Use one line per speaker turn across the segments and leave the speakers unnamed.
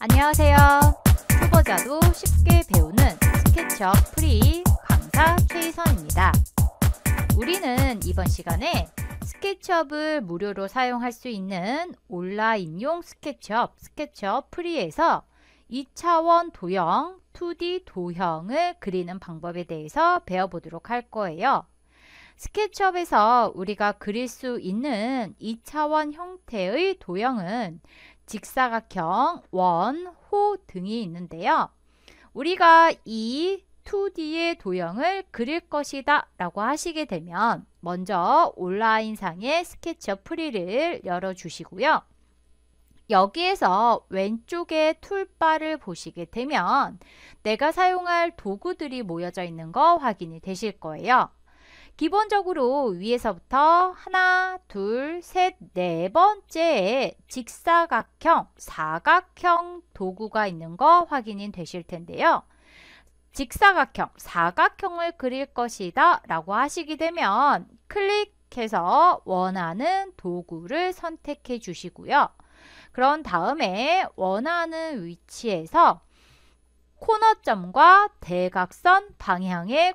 안녕하세요. 초보자도 쉽게 배우는 스케치업 프리 강사 최희선입니다. 우리는 이번 시간에 스케치업을 무료로 사용할 수 있는 온라인용 스케치업 프리에서 2차원 도형, 2D 도형을 그리는 방법에 대해서 배워보도록 할 거예요. 스케치업에서 우리가 그릴 수 있는 2차원 형태의 도형은 직사각형, 원, 호 등이 있는데요. 우리가 이 2D의 도형을 그릴 것이다 라고 하시게 되면 먼저 온라인상의 스케치업 프리를 열어주시고요. 여기에서 왼쪽에 툴바를 보시게 되면 내가 사용할 도구들이 모여져 있는 거 확인이 되실 거예요. 기본적으로 위에서부터 하나, 둘, 셋, 네 번째에 직사각형, 사각형 도구가 있는 거 확인이 되실 텐데요. 직사각형, 사각형을 그릴 것이다 라고 하시게 되면 클릭해서 원하는 도구를 선택해 주시고요. 그런 다음에 원하는 위치에서 코너점과 대각선 방향의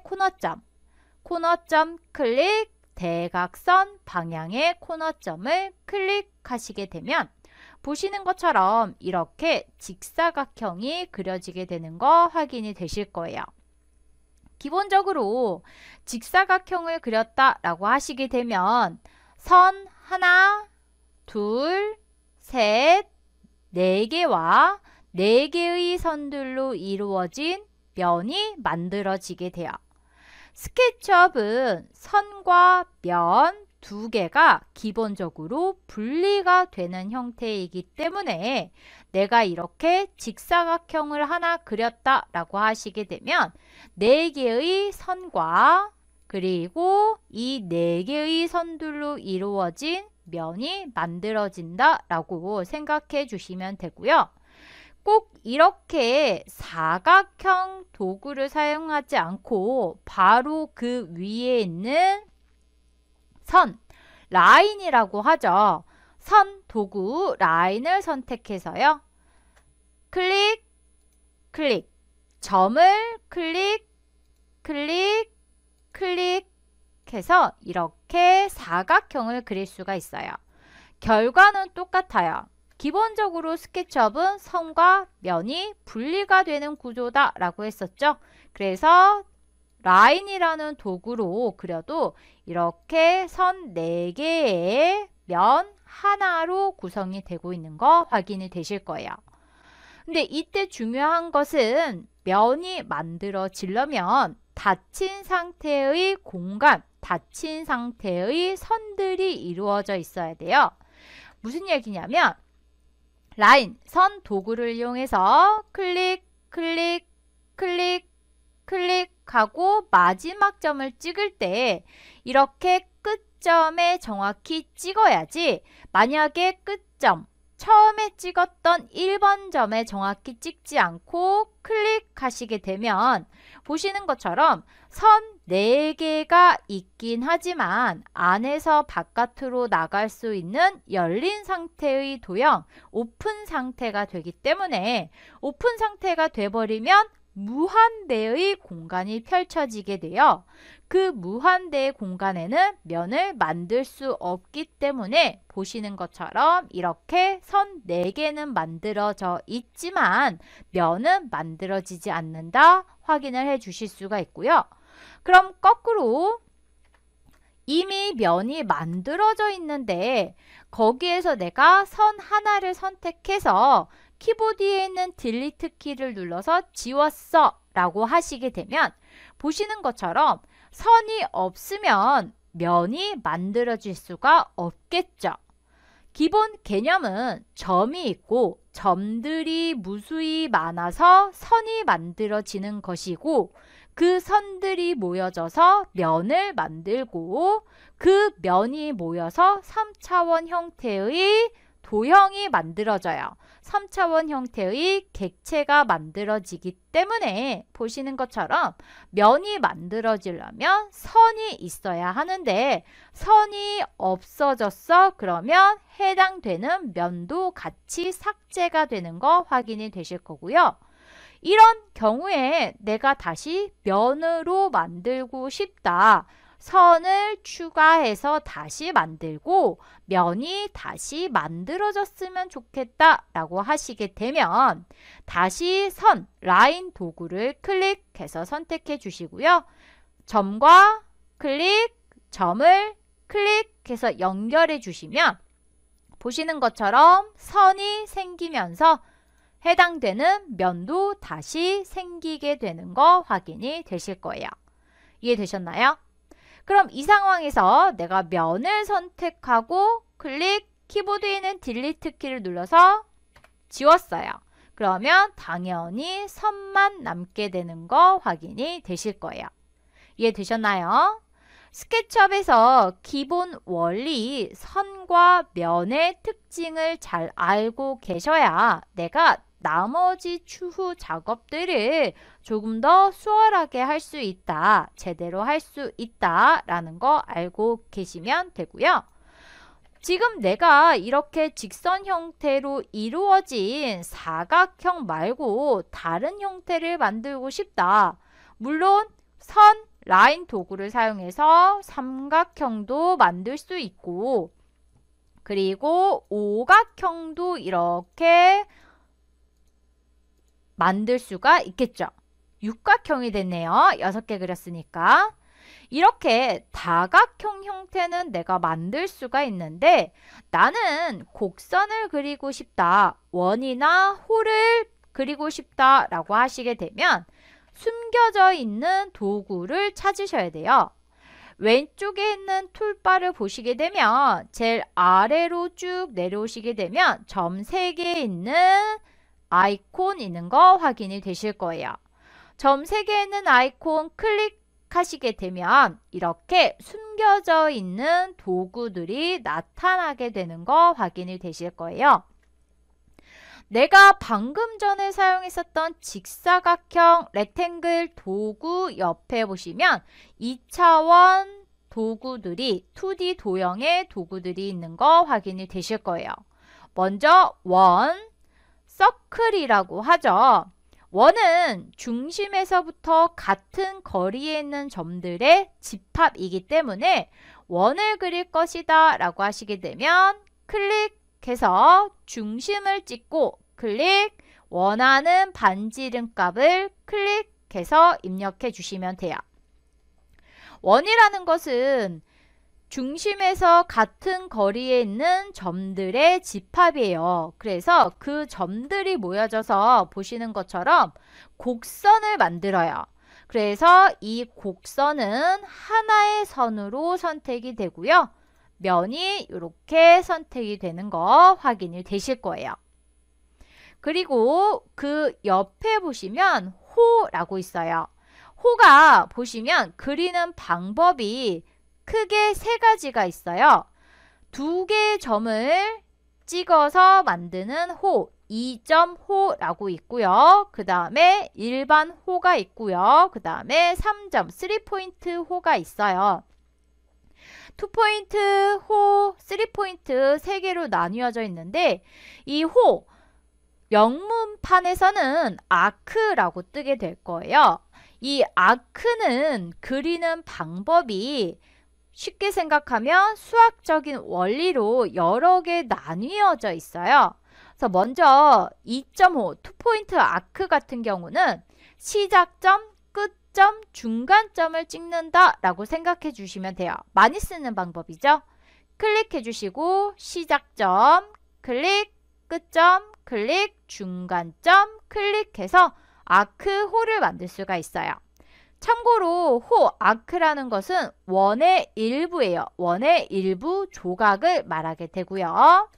코너점 클릭, 대각선 방향의 코너점을 클릭하시게 되면 보시는 것처럼 이렇게 직사각형이 그려지게 되는 거 확인이 되실 거예요. 기본적으로 직사각형을 그렸다 라고 하시게 되면 선 하나, 둘, 셋, 네 개와 네 개의 선들로 이루어진 면이 만들어지게 돼요. 스케치업은 선과 면 두 개가 기본적으로 분리가 되는 형태이기 때문에 내가 이렇게 직사각형을 하나 그렸다 라고 하시게 되면 네 개의 선과 그리고 이 네 개의 선들로 이루어진 면이 만들어진다 라고 생각해 주시면 되고요. 꼭 이렇게 사각형 도구를 사용하지 않고 바로 그 위에 있는 선, 라인이라고 하죠. 선 도구 라인을 선택해서요. 클릭, 클릭, 점을 클릭, 클릭, 클릭해서 이렇게 사각형을 그릴 수가 있어요. 결과는 똑같아요. 기본적으로 스케치업은 선과 면이 분리가 되는 구조다 라고 했었죠. 그래서 라인이라는 도구로 그려도 이렇게 선 4개의 면 하나로 구성이 되고 있는 거 확인이 되실 거예요. 근데 이때 중요한 것은 면이 만들어지려면 닫힌 상태의 공간, 닫힌 상태의 선들이 이루어져 있어야 돼요. 무슨 얘기냐면 라인, 선 도구를 이용해서 클릭, 클릭, 클릭, 클릭하고 마지막 점을 찍을 때 이렇게 끝점에 정확히 찍어야지 만약에 끝점, 처음에 찍었던 1번 점에 정확히 찍지 않고 클릭하시게 되면 보시는 것처럼 선 4개가 있긴 하지만 안에서 바깥으로 나갈 수 있는 열린 상태의 도형, 오픈 상태가 되기 때문에 오픈 상태가 돼버리면 무한대의 공간이 펼쳐지게 돼요. 그 무한대의 공간에는 면을 만들 수 없기 때문에 보시는 것처럼 이렇게 선 4개는 만들어져 있지만 면은 만들어지지 않는다 확인을 해 주실 수가 있고요. 그럼 거꾸로 이미 면이 만들어져 있는데 거기에서 내가 선 하나를 선택해서 키보드에 있는 딜리트 키를 눌러서 지웠어 라고 하시게 되면 보시는 것처럼 선이 없으면 면이 만들어질 수가 없겠죠. 기본 개념은 점이 있고 점들이 무수히 많아서 선이 만들어지는 것이고 그 선들이 모여져서 면을 만들고 그 면이 모여서 3차원 형태의 도형이 만들어져요. 3차원 형태의 객체가 만들어지기 때문에 보시는 것처럼 면이 만들어지려면 선이 있어야 하는데 선이 없어졌어. 그러면 해당되는 면도 같이 삭제가 되는 거 확인이 되실 거고요. 이런 경우에 내가 다시 면으로 만들고 싶다. 선을 추가해서 다시 만들고 면이 다시 만들어졌으면 좋겠다 라고 하시게 되면 다시 선, 라인 도구를 클릭해서 선택해 주시고요. 점과 클릭, 점을 클릭해서 연결해 주시면 보시는 것처럼 선이 생기면서 해당되는 면도 다시 생기게 되는 거 확인이 되실 거예요. 이해되셨나요? 그럼 이 상황에서 내가 면을 선택하고 클릭, 키보드에 있는 딜리트 키를 눌러서 지웠어요. 그러면 당연히 선만 남게 되는 거 확인이 되실 거예요. 이해되셨나요? 스케치업에서 기본 원리 선과 면의 특징을 잘 알고 계셔야 내가 나머지 추후 작업들을 조금 더 수월하게 할 수 있다, 제대로 할 수 있다 라는 거 알고 계시면 되고요. 지금 내가 이렇게 직선 형태로 이루어진 사각형 말고 다른 형태를 만들고 싶다. 물론 선, 라인 도구를 사용해서 삼각형도 만들 수 있고 그리고 오각형도 이렇게 만들 수가 있겠죠. 육각형이 됐네요. 6개 그렸으니까. 이렇게 다각형 형태는 내가 만들 수가 있는데 나는 곡선을 그리고 싶다. 원이나 호를 그리고 싶다 라고 하시게 되면 숨겨져 있는 도구를 찾으셔야 돼요. 왼쪽에 있는 툴바를 보시게 되면 제일 아래로 쭉 내려오시게 되면 점 3개에 있는 아이콘 있는 거 확인이 되실 거예요. 점 3개에 있는 아이콘 클릭하시게 되면 이렇게 숨겨져 있는 도구들이 나타나게 되는 거 확인이 되실 거예요. 내가 방금 전에 사용했었던 직사각형 렉탱글 도구 옆에 보시면 2차원 도구들이 2D 도형의 도구들이 있는 거 확인이 되실 거예요. 먼저 원, 서클이라고 하죠. 원은 중심에서부터 같은 거리에 있는 점들의 집합이기 때문에 원을 그릴 것이다 라고 하시게 되면 클릭해서 중심을 찍고 클릭, 원하는 반지름 값을 클릭해서 입력해 주시면 돼요. 원이라는 것은 중심에서 같은 거리에 있는 점들의 집합이에요. 그래서 그 점들이 모여져서 보시는 것처럼 곡선을 만들어요. 그래서 이 곡선은 하나의 선으로 선택이 되고요. 면이 이렇게 선택이 되는 거 확인이 되실 거예요. 그리고 그 옆에 보시면 호라고 있어요. 호가 보시면 그리는 방법이 크게 3가지가 있어요. 2개의 점을 찍어서 만드는 호, 2점 호라고 있고요. 그 다음에 일반 호가 있고요. 그 다음에 3점, 3포인트 호가 있어요. 2포인트 호, 3포인트 3개로 나뉘어져 있는데 이 호, 영문판에서는 아크라고 뜨게 될 거예요. 이 아크는 그리는 방법이 쉽게 생각하면 수학적인 원리로 여러 개 나뉘어져 있어요. 그래서 먼저 2.5, 2포인트 아크 같은 경우는 시작점, 끝점, 중간점을 찍는다 라고 생각해 주시면 돼요. 많이 쓰는 방법이죠. 클릭해 주시고 시작점, 클릭, 끝점, 클릭, 중간점, 클릭해서 아크 호를 만들 수가 있어요. 참고로 호, 아크라는 것은 원의 일부예요. 원의 일부 조각을 말하게 되고요.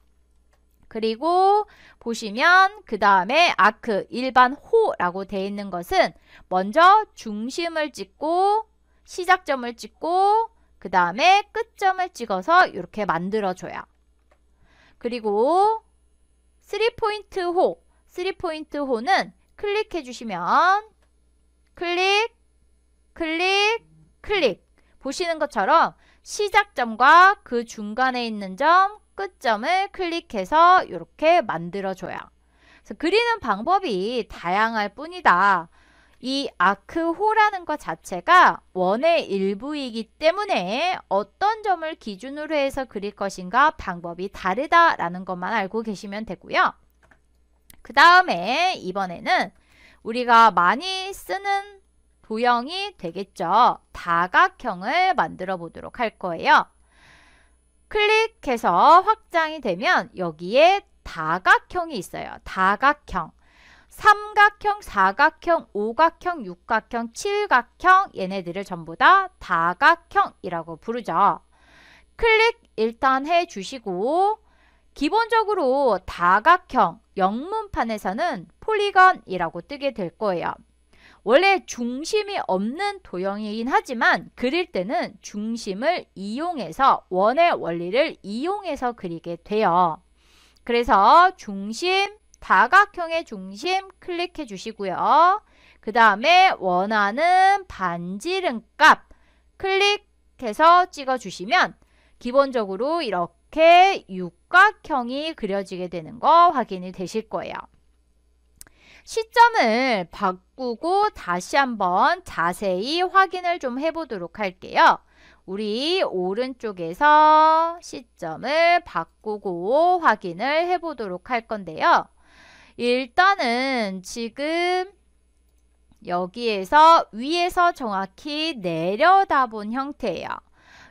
그리고 보시면 그 다음에 아크, 일반 호라고 되어 있는 것은 먼저 중심을 찍고 시작점을 찍고 그 다음에 끝점을 찍어서 이렇게 만들어줘요. 그리고 3포인트 호, 3포인트 호는 클릭해 주시면 클릭, 클릭, 클릭. 보시는 것처럼 시작점과 그 중간에 있는 점, 끝점을 클릭해서 이렇게 만들어줘요. 그래서 그리는 방법이 다양할 뿐이다. 이 아크호라는 것 자체가 원의 일부이기 때문에 어떤 점을 기준으로 해서 그릴 것인가 방법이 다르다라는 것만 알고 계시면 되고요. 그 다음에 이번에는 우리가 많이 쓰는 도형이 되겠죠. 다각형을 만들어 보도록 할 거예요. 클릭해서 확장이 되면 여기에 다각형이 있어요. 다각형. 삼각형, 사각형, 오각형, 육각형, 칠각형 얘네들을 전부 다 다각형이라고 부르죠. 클릭 일단 해주시고 기본적으로 다각형 영문판에서는 폴리건이라고 뜨게 될 거예요. 원래 중심이 없는 도형이긴 하지만 그릴 때는 중심을 이용해서 원의 원리를 이용해서 그리게 돼요. 그래서 중심, 다각형의 중심 클릭해 주시고요. 그 다음에 원하는 반지름 값 클릭해서 찍어 주시면 기본적으로 이렇게 육각형이 그려지게 되는 거 확인이 되실 거예요. 시점을 바꾸고 다시 한번 자세히 확인을 좀 해보도록 할게요. 우리 오른쪽에서 시점을 바꾸고 확인을 해보도록 할 건데요. 일단은 지금 여기에서 위에서 정확히 내려다본 형태예요.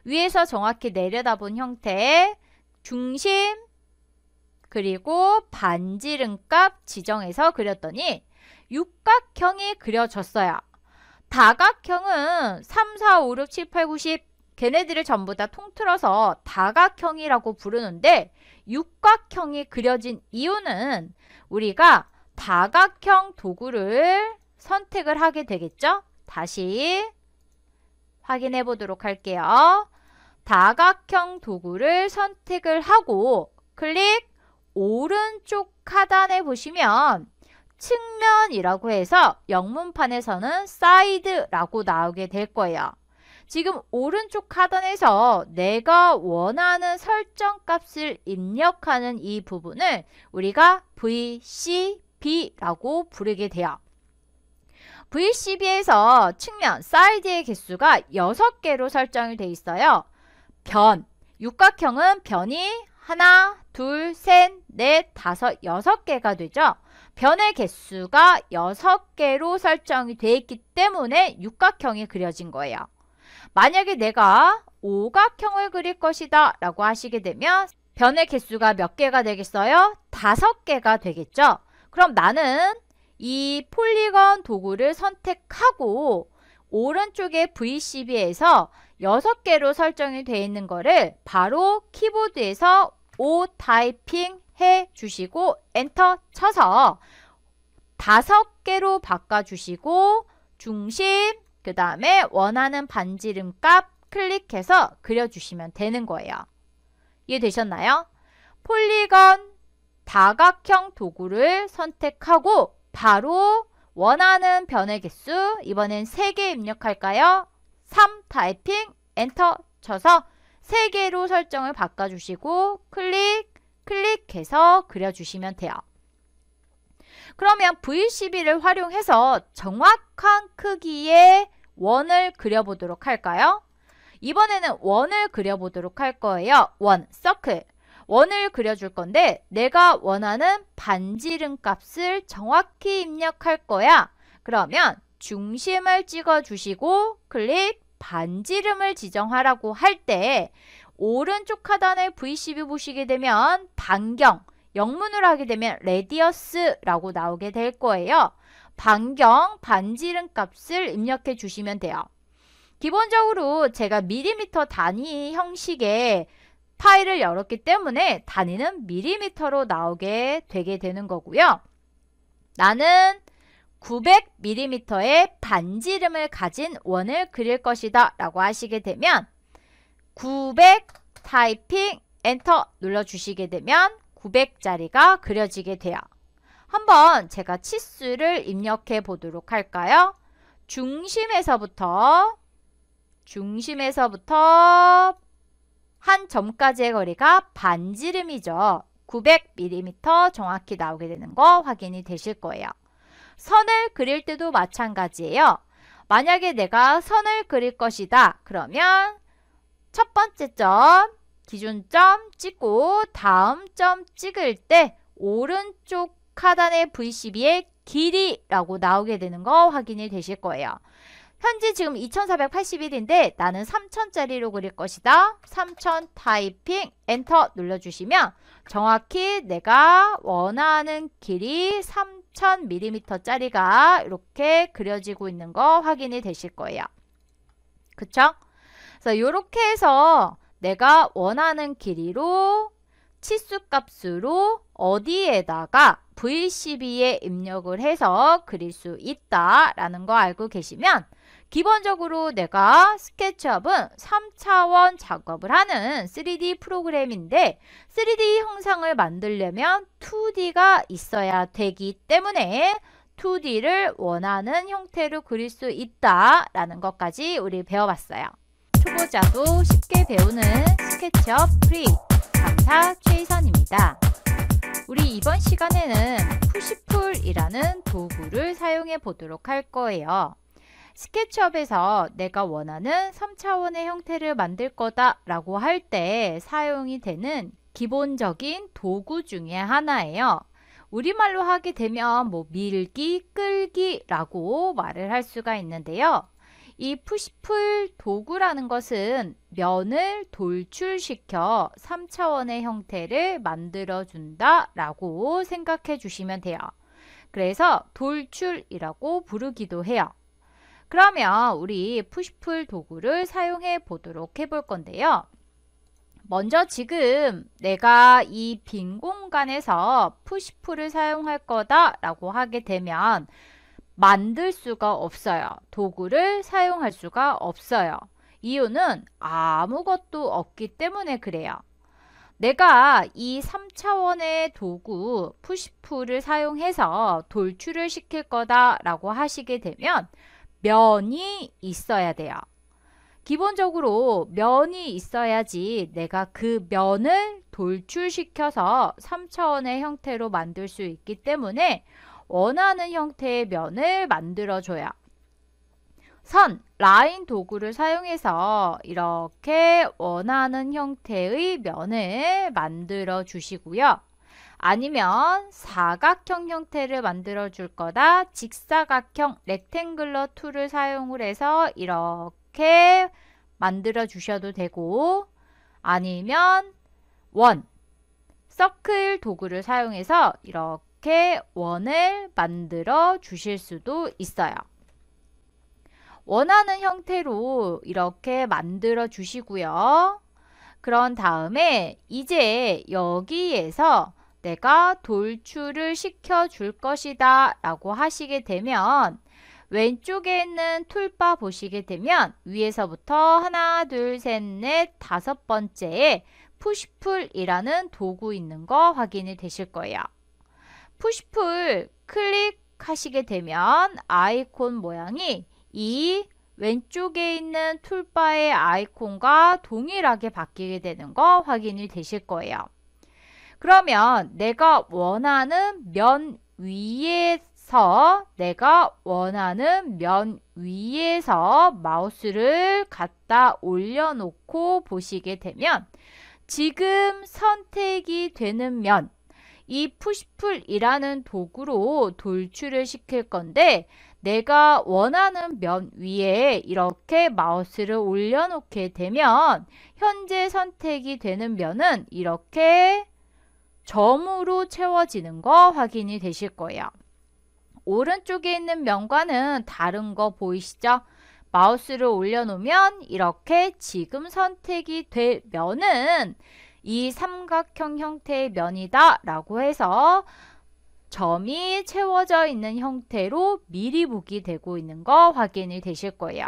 위에서 정확히 내려다본 형태, 중심, 그리고 반지름값 지정해서 그렸더니 육각형이 그려졌어요. 다각형은 3, 4, 5, 6, 7, 8, 9, 10 걔네들을 전부 다 통틀어서 다각형이라고 부르는데 육각형이 그려진 이유는 우리가 다각형 도구를 선택을 하게 되겠죠? 다시 확인해 보도록 할게요. 다각형 도구를 선택을 하고 클릭 오른쪽 하단에 보시면 측면이라고 해서 영문판에서는 사이드라고 나오게 될 거예요. 지금 오른쪽 하단에서 내가 원하는 설정 값을 입력하는 이 부분을 우리가 VCB라고 부르게 돼요. VCB에서 측면, 사이드의 개수가 6개로 설정이 되어 있어요. 변, 육각형은 변이 하나, 둘, 셋, 넷, 다섯, 6개가 되죠. 변의 개수가 6개로 설정이 되어 있기 때문에 육각형이 그려진 거예요. 만약에 내가 오각형을 그릴 것이다 라고 하시게 되면 변의 개수가 몇 개가 되겠어요? 5개가 되겠죠. 그럼 나는 이 폴리건 도구를 선택하고 오른쪽에 VCB에서 6개로 설정이 되어 있는 거를 바로 키보드에서 O 타이핑 해 주시고 엔터 쳐서 5개로 바꿔주시고 중심, 그 다음에 원하는 반지름 값 클릭해서 그려주시면 되는 거예요. 이해되셨나요? 폴리건 다각형 도구를 선택하고 바로 원하는 변의 개수 이번엔 3개 입력할까요? 3 타이핑 엔터 쳐서 3개로 설정을 바꿔주시고 클릭해서 그려주시면 돼요. 그러면 VCB를 활용해서 정확한 크기의 원을 그려보도록 할까요? 이번에는 원을 그려보도록 할 거예요. 원, 서클. 원을 그려줄 건데 내가 원하는 반지름 값을 정확히 입력할 거야. 그러면 중심을 찍어주시고 클릭, 반지름을 지정하라고 할 때 오른쪽 하단에 VCB 보시게 되면 반경, 영문으로 하게 되면 레디어스라고 나오게 될 거예요. 반경, 반지름 값을 입력해 주시면 돼요. 기본적으로 제가 밀리미터 단위 형식의 파일을 열었기 때문에 단위는 밀리미터로 나오게 되게 되는 거고요. 나는 900mm의 반지름을 가진 원을 그릴 것이다 라고 하시게 되면 900 타이핑 엔터 눌러주시게 되면 900짜리가 그려지게 돼요. 한번 제가 치수를 입력해 보도록 할까요? 중심에서부터 한 점까지의 거리가 반지름이죠. 900mm 정확히 나오게 되는 거 확인이 되실 거예요. 선을 그릴 때도 마찬가지예요. 만약에 내가 선을 그릴 것이다. 그러면 첫 번째 점, 기준점 찍고 다음 점 찍을 때 오른쪽 하단의 V12의 길이라고 나오게 되는 거 확인이 되실 거예요. 현재 지금 2481인데 나는 3000짜리로 그릴 것이다. 3000 타이핑 엔터 눌러주시면 정확히 내가 원하는 길이 3000mm짜리가 이렇게 그려지고 있는 거 확인이 되실 거예요. 그쵸? 그래서 이렇게 해서 내가 원하는 길이로 치수값으로 어디에다가 V12에 입력을 해서 그릴 수 있다라는 거 알고 계시면 기본적으로 내가 스케치업은 3차원 작업을 하는 3D 프로그램인데 3D 형상을 만들려면 2D가 있어야 되기 때문에 2D를 원하는 형태로 그릴 수 있다라는 것까지 우리 배워봤어요. 초보자도 쉽게 배우는 스케치업 프리 강사 최희선입니다. 우리 이번 시간에는 푸시풀이라는 도구를 사용해 보도록 할 거예요. 스케치업에서 내가 원하는 3차원의 형태를 만들 거다 라고 할 때 사용이 되는 기본적인 도구 중에 하나예요. 우리말로 하게 되면 뭐 밀기, 끌기라고 말을 할 수가 있는데요. 이 푸시풀 도구라는 것은 면을 돌출시켜 3차원의 형태를 만들어준다 라고 생각해 주시면 돼요. 그래서 돌출이라고 부르기도 해요. 그러면 우리 푸시풀 도구를 사용해 보도록 해볼 건데요. 먼저 지금 내가 이 빈 공간에서 푸시풀을 사용할 거다 라고 하게 되면 만들 수가 없어요. 도구를 사용할 수가 없어요. 이유는 아무것도 없기 때문에 그래요. 내가 이 3차원의 도구 푸시풀을 사용해서 돌출을 시킬 거다 라고 하시게 되면 면이 있어야 돼요. 기본적으로 면이 있어야지 내가 그 면을 돌출시켜서 3차원의 형태로 만들 수 있기 때문에 원하는 형태의 면을 만들어줘요. 선, 라인 도구를 사용해서 이렇게 원하는 형태의 면을 만들어 주시고요. 아니면 사각형 형태를 만들어 줄 거다. 직사각형 렉탱글러 툴을 사용을 해서 이렇게 만들어 주셔도 되고, 아니면 원, 서클 도구를 사용해서 이렇게 원을 만들어 주실 수도 있어요. 원하는 형태로 이렇게 만들어 주시고요. 그런 다음에 이제 여기에서 내가 돌출을 시켜 줄 것이다 라고 하시게 되면 왼쪽에 있는 툴바 보시게 되면 위에서부터 하나, 둘, 셋, 넷, 다섯 번째에 푸시풀이라는 도구 있는 거 확인이 되실 거예요. 푸시풀 클릭하시게 되면 아이콘 모양이 이 왼쪽에 있는 툴바의 아이콘과 동일하게 바뀌게 되는 거 확인이 되실 거예요. 그러면 내가 원하는 면 위에서 마우스를 갖다 올려놓고 보시게 되면 지금 선택이 되는 면, 이 푸시풀이라는 도구로 돌출을 시킬 건데 내가 원하는 면 위에 이렇게 마우스를 올려놓게 되면 현재 선택이 되는 면은 이렇게 점으로 채워지는 거 확인이 되실 거예요. 오른쪽에 있는 면과는 다른 거 보이시죠? 마우스를 올려놓으면 이렇게 지금 선택이 될 면은 이 삼각형 형태의 면이다 라고 해서 점이 채워져 있는 형태로 미리 보기 되고 있는 거 확인이 되실 거예요.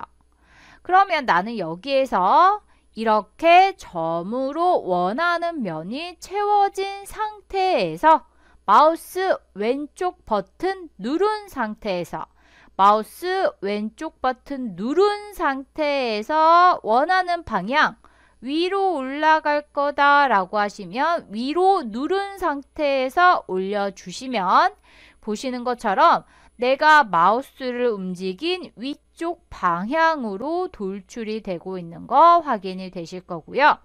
그러면 나는 여기에서 이렇게 점으로 원하는 면이 채워진 상태에서 마우스 왼쪽 버튼 누른 상태에서 원하는 방향 위로 올라갈 거다 라고 하시면 위로 누른 상태에서 올려주시면 보시는 것처럼 내가 마우스를 움직인 위쪽 방향으로 돌출이 되고 있는 거 확인이 되실 거고요.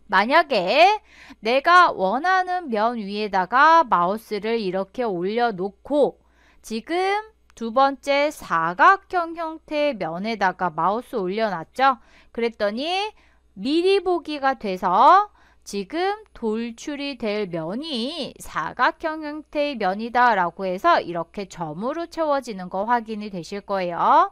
만약에 내가 원하는 면 위에다가 마우스를 이렇게 올려놓고 지금 두 번째 사각형 형태의 면에다가 마우스 올려놨죠. 그랬더니 미리 보기가 돼서 지금 돌출이 될 면이 사각형 형태의 면이다 라고 해서 이렇게 점으로 채워지는 거 확인이 되실 거예요.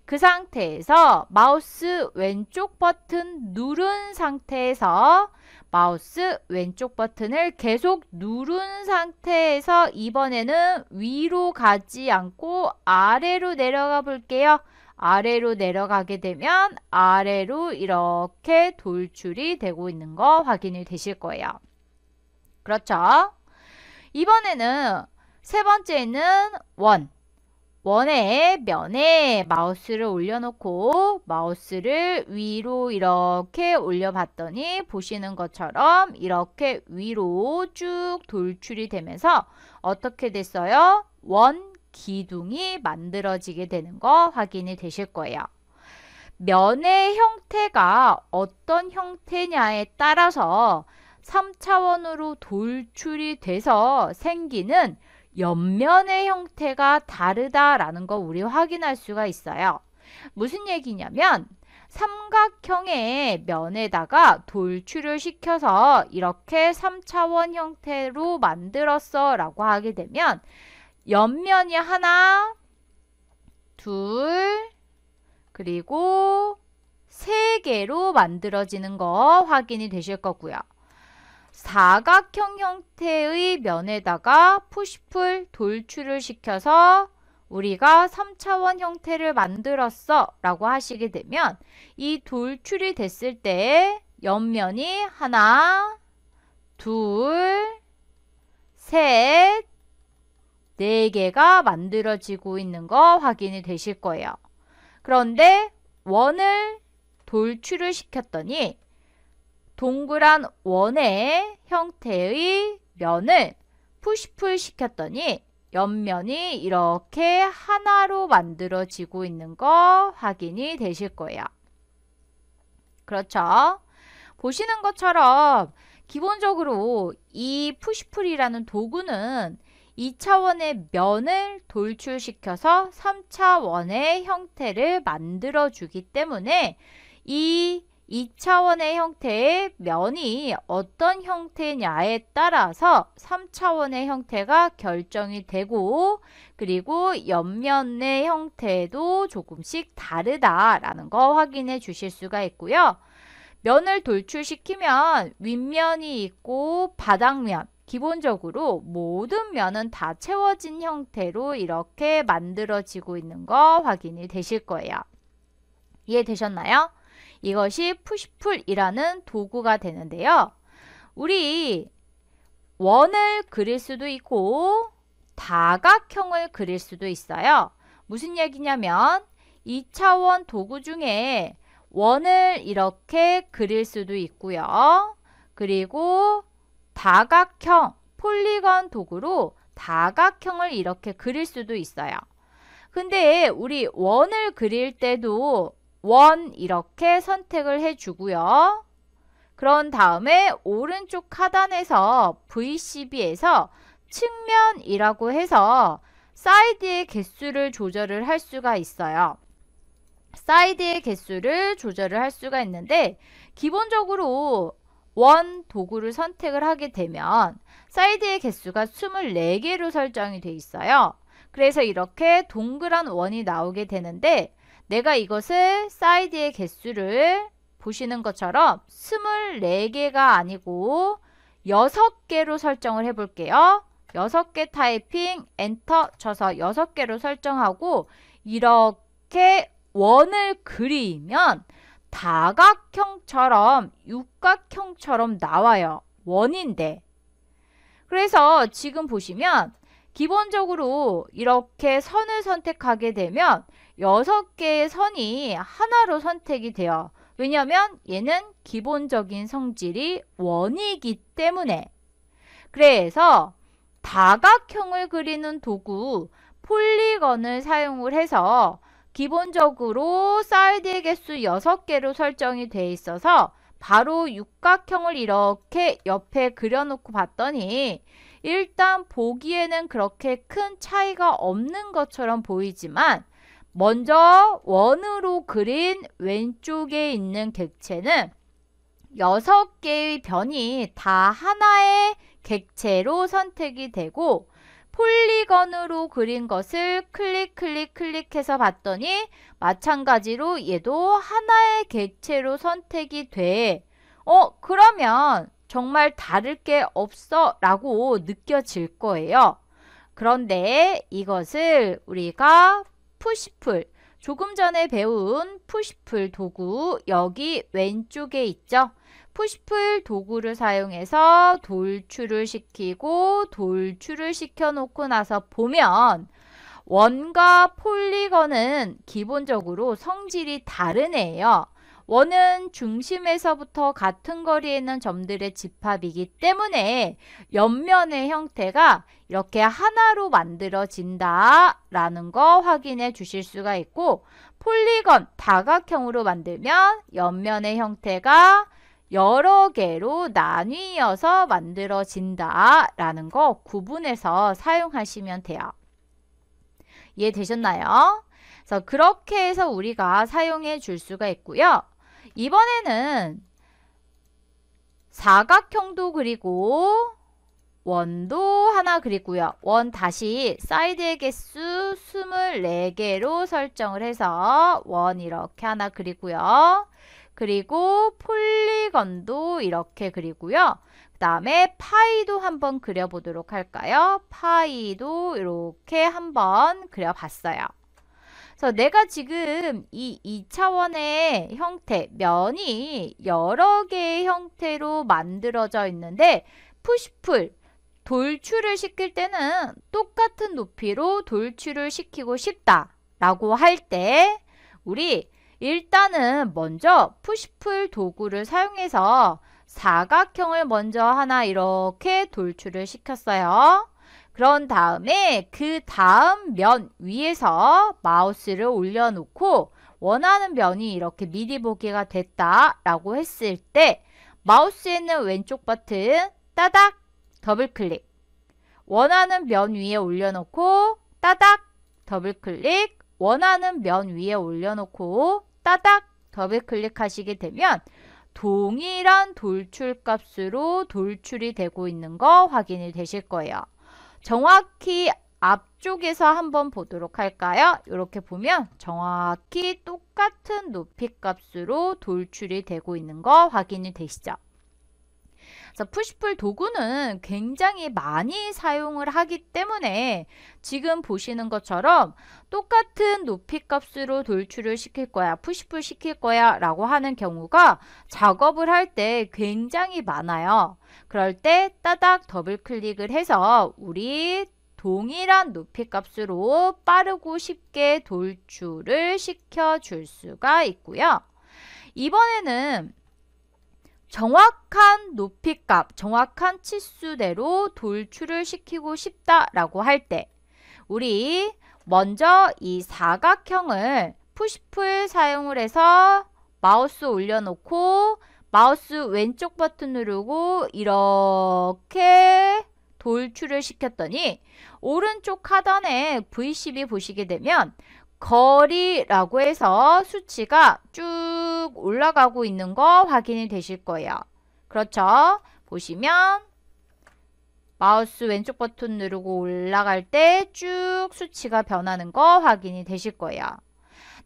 그 상태에서 마우스 왼쪽 버튼 누른 상태에서 마우스 왼쪽 버튼을 계속 누른 상태에서 이번에는 위로 가지 않고 아래로 내려가 볼게요. 아래로 내려가게 되면 아래로 이렇게 돌출이 되고 있는 거 확인이 되실 거예요. 그렇죠? 이번에는 세 번째는 원의 면에 마우스를 올려놓고 마우스를 위로 이렇게 올려봤더니 보시는 것처럼 이렇게 위로 쭉 돌출이 되면서 어떻게 됐어요? 원 기둥이 만들어지게 되는 거 확인이 되실 거예요. 면의 형태가 어떤 형태냐에 따라서 3차원으로 돌출이 돼서 생기는 옆면의 형태가 다르다라는 거 우리 확인할 수가 있어요. 무슨 얘기냐면 삼각형의 면에다가 돌출을 시켜서 이렇게 3차원 형태로 만들었어 라고 하게 되면 옆면이 하나, 둘, 그리고 세 개로 만들어지는 거 확인이 되실 거고요. 사각형 형태의 면에다가 푸시풀 돌출을 시켜서 우리가 3차원 형태를 만들었어 라고 하시게 되면 이 돌출이 됐을 때 옆면이 하나, 둘, 셋, 네 개가 만들어지고 있는 거 확인이 되실 거예요. 그런데 원을 돌출을 시켰더니 동그란 원의 형태의 면을 푸시풀 시켰더니 옆면이 이렇게 하나로 만들어지고 있는 거 확인이 되실 거예요. 그렇죠? 보시는 것처럼 기본적으로 이 푸시풀이라는 도구는 2차원의 면을 돌출시켜서 3차원의 형태를 만들어주기 때문에 이 2차원의 형태의 면이 어떤 형태냐에 따라서 3차원의 형태가 결정이 되고 그리고 옆면의 형태도 조금씩 다르다라는 거 확인해 주실 수가 있고요. 면을 돌출시키면 윗면이 있고 바닥면, 기본적으로 모든 면은 다 채워진 형태로 이렇게 만들어지고 있는 거 확인이 되실 거예요. 이해되셨나요? 이것이 푸시풀이라는 도구가 되는데요. 우리 원을 그릴 수도 있고 다각형을 그릴 수도 있어요. 무슨 얘기냐면 2차원 도구 중에 원을 이렇게 그릴 수도 있고요. 그리고 다각형, 폴리건 도구로 다각형을 이렇게 그릴 수도 있어요. 근데 우리 원을 그릴 때도 원 이렇게 선택을 해주고요. 그런 다음에 오른쪽 하단에서 VCB에서 측면이라고 해서 사이드의 개수를 조절을 할 수가 있어요. 사이드의 개수를 조절을 할 수가 있는데 기본적으로 원 도구를 선택을 하게 되면 사이드의 개수가 24개로 설정이 되어 있어요. 그래서 이렇게 동그란 원이 나오게 되는데 내가 이것을 사이드의 개수를 보시는 것처럼 24개가 아니고 6개로 설정을 해 볼게요. 6개 타이핑 엔터 쳐서 6개로 설정하고 이렇게 원을 그리면 다각형처럼 육각형처럼 나와요. 원인데. 그래서 지금 보시면 기본적으로 이렇게 선을 선택하게 되면 6개의 선이 하나로 선택이 돼요. 왜냐하면 얘는 기본적인 성질이 원이기 때문에. 그래서 다각형을 그리는 도구 폴리건을 사용을 해서 기본적으로 사이드의 개수 6개로 설정이 되어 있어서 바로 육각형을 이렇게 옆에 그려놓고 봤더니 일단 보기에는 그렇게 큰 차이가 없는 것처럼 보이지만 먼저 원으로 그린 왼쪽에 있는 객체는 6개의 변이 다 하나의 객체로 선택이 되고 폴리건으로 그린 것을 클릭해서 봤더니 마찬가지로 얘도 하나의 객체로 선택이 돼. 그러면 정말 다를 게 없어 라고 느껴질 거예요. 그런데 이것을 우리가 푸시풀, 조금 전에 배운 푸시풀 도구 여기 왼쪽에 있죠. 푸시풀 도구를 사용해서 돌출을 시키고 돌출을 시켜놓고 나서 보면 원과 폴리건은 기본적으로 성질이 다른 애예요. 원은 중심에서부터 같은 거리에 있는 점들의 집합이기 때문에 옆면의 형태가 이렇게 하나로 만들어진다 라는 거 확인해 주실 수가 있고, 폴리건 다각형으로 만들면 옆면의 형태가 여러 개로 나뉘어서 만들어진다 라는 거 구분해서 사용하시면 돼요. 이해되셨나요? 그래서 그렇게 해서 우리가 사용해 줄 수가 있고요. 이번에는 사각형도 그리고 원도 하나 그리고요. 원 다시 사이드의 개수 24개로 설정을 해서 원 이렇게 하나 그리고요. 그리고 폴리건도 이렇게 그리고요. 그 다음에 파이도 한번 그려보도록 할까요? 파이도 이렇게 한번 그려봤어요. 그래서 내가 지금 이 2차원의 형태, 면이 여러 개의 형태로 만들어져 있는데 푸시풀, 돌출을 시킬 때는 똑같은 높이로 돌출을 시키고 싶다라고 할 때 우리 일단은 먼저 푸시풀 도구를 사용해서 사각형을 먼저 하나 이렇게 돌출을 시켰어요. 그런 다음에 그 다음 면 위에서 마우스를 올려놓고 원하는 면이 이렇게 미리 보기가 됐다라고 했을 때 마우스에 있는 왼쪽 버튼 따닥 더블클릭, 원하는 면 위에 올려놓고 따닥 더블클릭, 원하는 면 위에 올려놓고 따닥 더블클릭 하시게 되면 동일한 돌출 값으로 돌출이 되고 있는 거 확인이 되실 거예요. 정확히 앞쪽에서 한번 보도록 할까요? 이렇게 보면 정확히 똑같은 높이 값으로 돌출이 되고 있는 거 확인이 되시죠? 그래서 푸시풀 도구는 굉장히 많이 사용을 하기 때문에 지금 보시는 것처럼 똑같은 높이 값으로 돌출을 시킬 거야, 푸시풀 시킬 거야 라고 하는 경우가 작업을 할 때 굉장히 많아요. 그럴 때 따닥 더블 클릭을 해서 우리 동일한 높이 값으로 빠르고 쉽게 돌출을 시켜줄 수가 있고요. 이번에는 정확한 높이값, 정확한 치수대로 돌출을 시키고 싶다라고 할 때 우리 먼저 이 사각형을 푸시풀 사용을 해서 마우스 올려놓고 마우스 왼쪽 버튼 누르고 이렇게 돌출을 시켰더니 오른쪽 하단에 V12 보시게 되면 거리라고 해서 수치가 쭉 올라가고 있는 거 확인이 되실 거예요. 그렇죠? 보시면 마우스 왼쪽 버튼 누르고 올라갈 때 쭉 수치가 변하는 거 확인이 되실 거예요.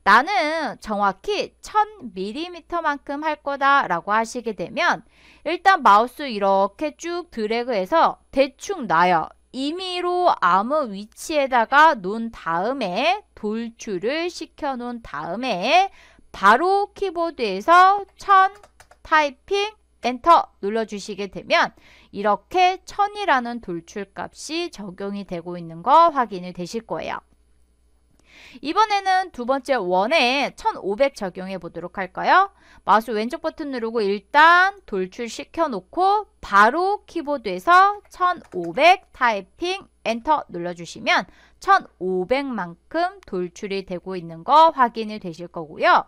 나는 정확히 1000mm만큼 할 거다 라고 하시게 되면 일단 마우스 이렇게 쭉 드래그해서 대충 놔요. 임의로 아무 위치에다가 놓은 다음에 돌출을 시켜 놓은 다음에 바로 키보드에서 1000 타이핑 엔터 눌러주시게 되면 이렇게 1000이라는 돌출값이 적용이 되고 있는 거 확인이 되실 거예요. 이번에는 두 번째 원에 1500 적용해 보도록 할까요? 마우스 왼쪽 버튼 누르고 일단 돌출시켜 놓고 바로 키보드에서 1500 타이핑 엔터 눌러주시면 1500만큼 돌출이 되고 있는 거 확인이 되실 거고요.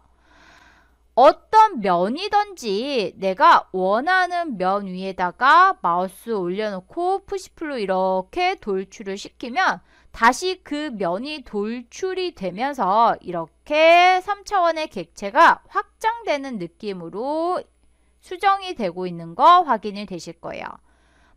어떤 면이든지 내가 원하는 면 위에다가 마우스 올려놓고 푸시풀로 이렇게 돌출을 시키면 다시 그 면이 돌출이 되면서 이렇게 3차원의 객체가 확장되는 느낌으로 수정이 되고 있는 거 확인이 되실 거예요.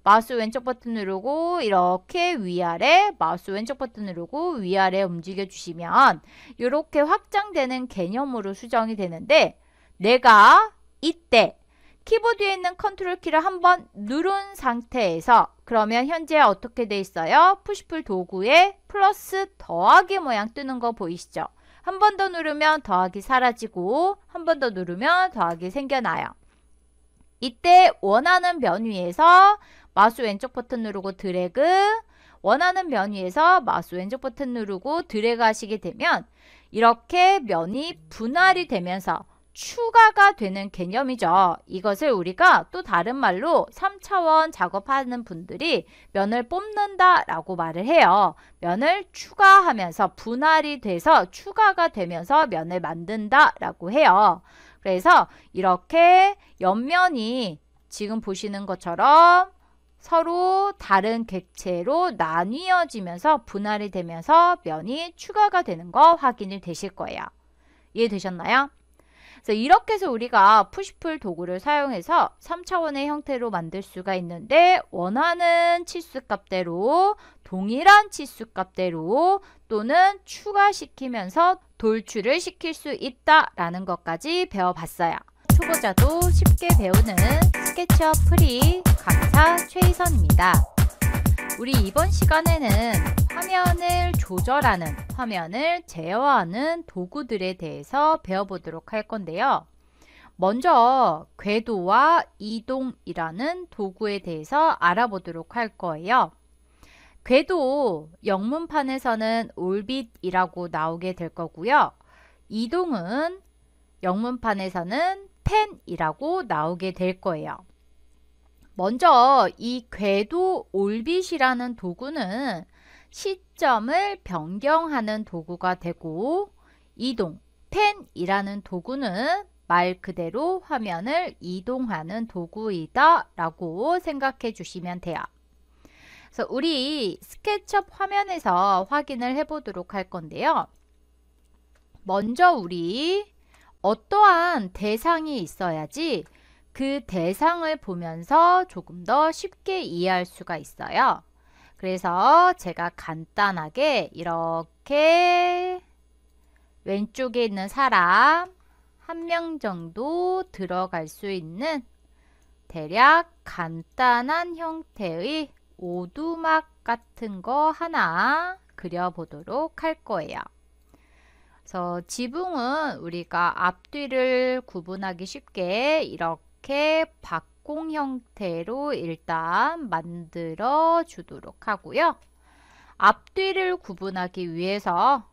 마우스 왼쪽 버튼 누르고 이렇게 위아래, 마우스 왼쪽 버튼 누르고 위아래 움직여 주시면 이렇게 확장되는 개념으로 수정이 되는데 내가 이때 키보드에 있는 컨트롤 키를 한번 누른 상태에서 그러면 현재 어떻게 돼 있어요? 푸시풀 도구에 플러스 더하기 모양 뜨는 거 보이시죠? 한 번 더 누르면 더하기 사라지고 한 번 더 누르면 더하기 생겨나요. 이때 원하는 면 위에서 마우스 왼쪽 버튼 누르고 드래그, 원하는 면 위에서 마우스 왼쪽 버튼 누르고 드래그 하시게 되면 이렇게 면이 분할이 되면서 추가가 되는 개념이죠. 이것을 우리가 또 다른 말로 3차원 작업하는 분들이 면을 뽑는다 라고 말을 해요. 면을 추가하면서 분할이 돼서 추가가 되면서 면을 만든다 라고 해요. 그래서 이렇게 옆면이 지금 보시는 것처럼 서로 다른 객체로 나뉘어지면서 분할이 되면서 면이 추가가 되는 거 확인이 되실 거예요. 이해되셨나요? 그래서 이렇게 해서 우리가 푸시풀 도구를 사용해서 3차원의 형태로 만들 수가 있는데 원하는 치수값대로 동일한 치수값대로 또는 추가시키면서 돌출을 시킬 수 있다라는 것까지 배워봤어요. 초보자도 쉽게 배우는 스케치업 프리 강사 최희선입니다. 우리 이번 시간에는 화면을 조절하는, 화면을 제어하는 도구들에 대해서 배워보도록 할 건데요. 먼저 궤도와 이동이라는 도구에 대해서 알아보도록 할 거예요. 궤도 영문판에서는 올빗이라고 나오게 될 거고요. 이동은 영문판에서는 펜이라고 나오게 될 거예요. 먼저 이 궤도 올빗이라는 도구는 시점을 변경하는 도구가 되고 이동, 펜이라는 도구는 말 그대로 화면을 이동하는 도구이다 라고 생각해 주시면 돼요. 그래서 우리 스케치업 화면에서 확인을 해 보도록 할 건데요. 먼저 우리 어떠한 대상이 있어야지 그 대상을 보면서 조금 더 쉽게 이해할 수가 있어요. 그래서 제가 간단하게 이렇게 왼쪽에 있는 사람 1명 정도 들어갈 수 있는 대략 간단한 형태의 오두막 같은 거 하나 그려보도록 할 거예요. 그래서 지붕은 우리가 앞뒤를 구분하기 쉽게 이렇게 박공 형태로 일단 만들어 주도록 하고요. 앞뒤를 구분하기 위해서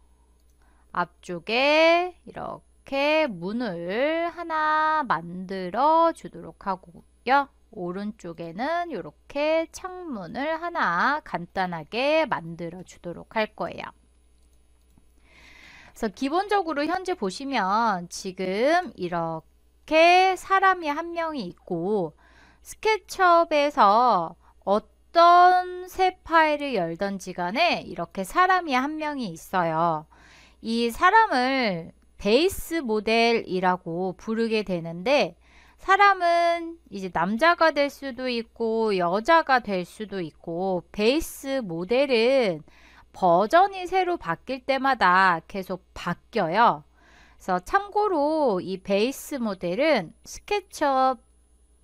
앞쪽에 이렇게 문을 하나 만들어 주도록 하고요. 오른쪽에는 이렇게 창문을 하나 간단하게 만들어 주도록 할 거예요. 그래서 기본적으로 현재 보시면 지금 이렇게 사람이 한 명이 있고 스케치업에서 어떤 새 파일을 열든지 간에 이렇게 사람이 한 명이 있어요. 이 사람을 베이스 모델이라고 부르게 되는데 사람은 이제 남자가 될 수도 있고 여자가 될 수도 있고 베이스 모델은 버전이 새로 바뀔 때마다 계속 바뀌어요. 그래서 참고로 이 베이스 모델은 스케치업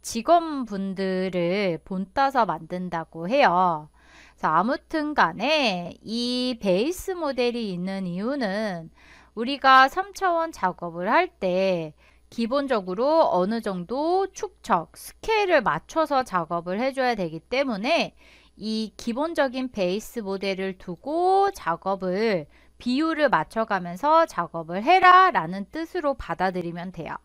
직원분들을 본따서 만든다고 해요. 그래서 아무튼 간에 이 베이스 모델이 있는 이유는 우리가 3차원 작업을 할 때 기본적으로 어느 정도 축척, 스케일을 맞춰서 작업을 해줘야 되기 때문에 이 기본적인 베이스 모델을 두고 작업을 비율을 맞춰가면서 작업을 해라 라는 뜻으로 받아들이면 돼요.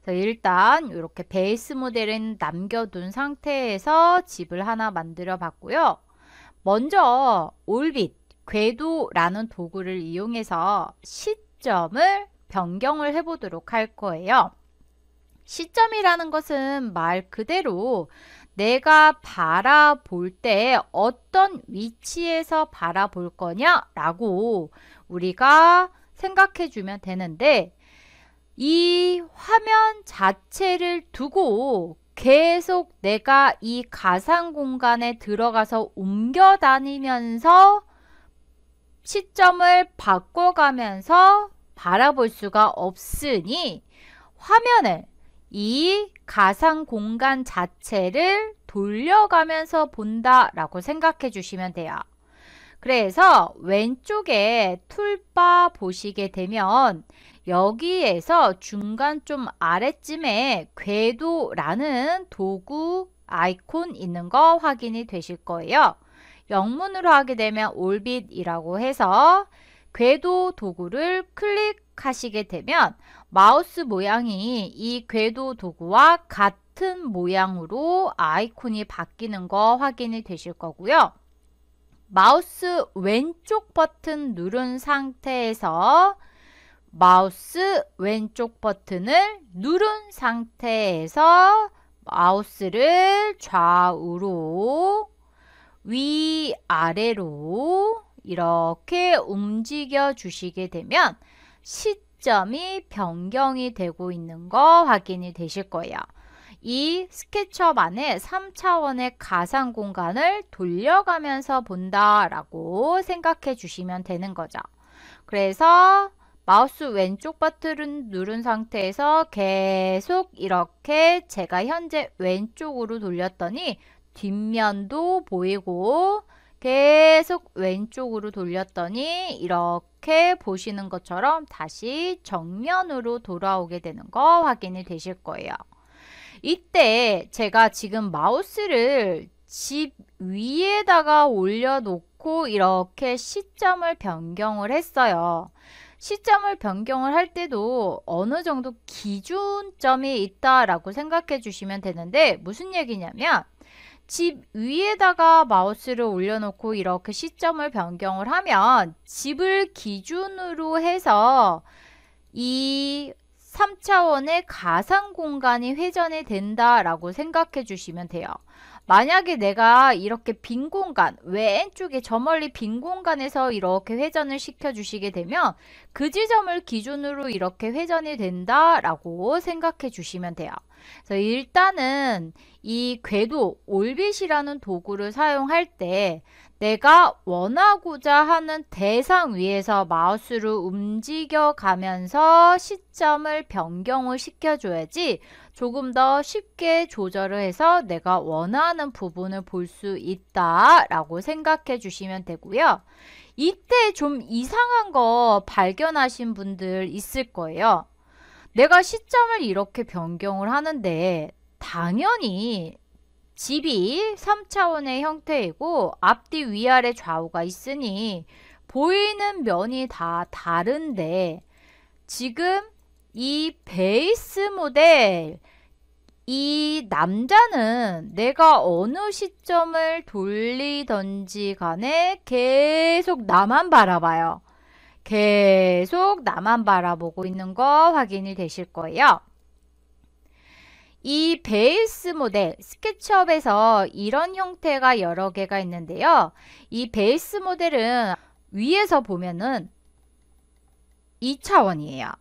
그래서 일단 이렇게 베이스 모델은 남겨둔 상태에서 집을 하나 만들어 봤고요. 먼저 올빗, 궤도라는 도구를 이용해서 시점을 변경을 해보도록 할 거예요. 시점이라는 것은 말 그대로 내가 바라볼 때 어떤 위치에서 바라볼 거냐 라고 우리가 생각해 주면 되는데, 이 화면 자체를 두고 계속 내가 이 가상 공간에 들어가서 옮겨 다니면서 시점을 바꿔가면서 바라볼 수가 없으니 화면을, 이 가상 공간 자체를 돌려가면서 본다 라고 생각해 주시면 돼요. 그래서 왼쪽에 툴바 보시게 되면 여기에서 중간 좀 아래쯤에 궤도라는 도구 아이콘 있는 거 확인이 되실 거예요. 영문으로 하게 되면 올빗이라고 해서 궤도 도구를 클릭하시게 되면 마우스 모양이 이 궤도 도구와 같은 모양으로 아이콘이 바뀌는 거 확인이 되실 거고요. 마우스 왼쪽 버튼 누른 상태에서 마우스 왼쪽 버튼을 누른 상태에서 마우스를 좌우로 위아래로 이렇게 움직여 주시게 되면 시점이 변경이 되고 있는 거 확인이 되실 거예요. 이 스케치업 안에 3차원의 가상 공간을 돌려가면서 본다라고 생각해 주시면 되는 거죠. 그래서 마우스 왼쪽 버튼을 누른 상태에서 계속 이렇게 제가 현재 왼쪽으로 돌렸더니 뒷면도 보이고, 계속 왼쪽으로 돌렸더니 이렇게 보시는 것처럼 다시 정면으로 돌아오게 되는 거 확인이 되실 거예요. 이때 제가 지금 마우스를 집 위에다가 올려놓고 이렇게 시점을 변경을 했어요. 시점을 변경을 할 때도 어느 정도 기준점이 있다라고 생각해 주시면 되는데, 무슨 얘기냐면 집 위에다가 마우스를 올려놓고 이렇게 시점을 변경을 하면 집을 기준으로 해서 이 3차원의 가상 공간이 회전이 된다라고 생각해 주시면 돼요. 만약에 내가 이렇게 빈 공간, 왼쪽에 저 멀리 빈 공간에서 이렇게 회전을 시켜 주시게 되면 그 지점을 기준으로 이렇게 회전이 된다라고 생각해 주시면 돼요. 그래서 일단은 이 궤도, 올빗이라는 도구를 사용할 때 내가 원하고자 하는 대상 위에서 마우스를 움직여 가면서 시점을 변경을 시켜줘야지 조금 더 쉽게 조절을 해서 내가 원하는 부분을 볼 수 있다라고 생각해 주시면 되고요. 이때 좀 이상한 거 발견하신 분들 있을 거예요. 내가 시점을 이렇게 변경을 하는데 당연히 집이 3차원의 형태이고 앞뒤 위아래 좌우가 있으니 보이는 면이 다 다른데, 지금 이 베이스 모델, 이 남자는 내가 어느 시점을 돌리던지 간에 계속 나만 바라봐요. 계속 나만 바라보고 있는 거 확인이 되실 거예요. 이 베이스 모델, 스케치업에서 이런 형태가 여러 개가 있는데요. 이 베이스 모델은 위에서 보면은 2차원이에요.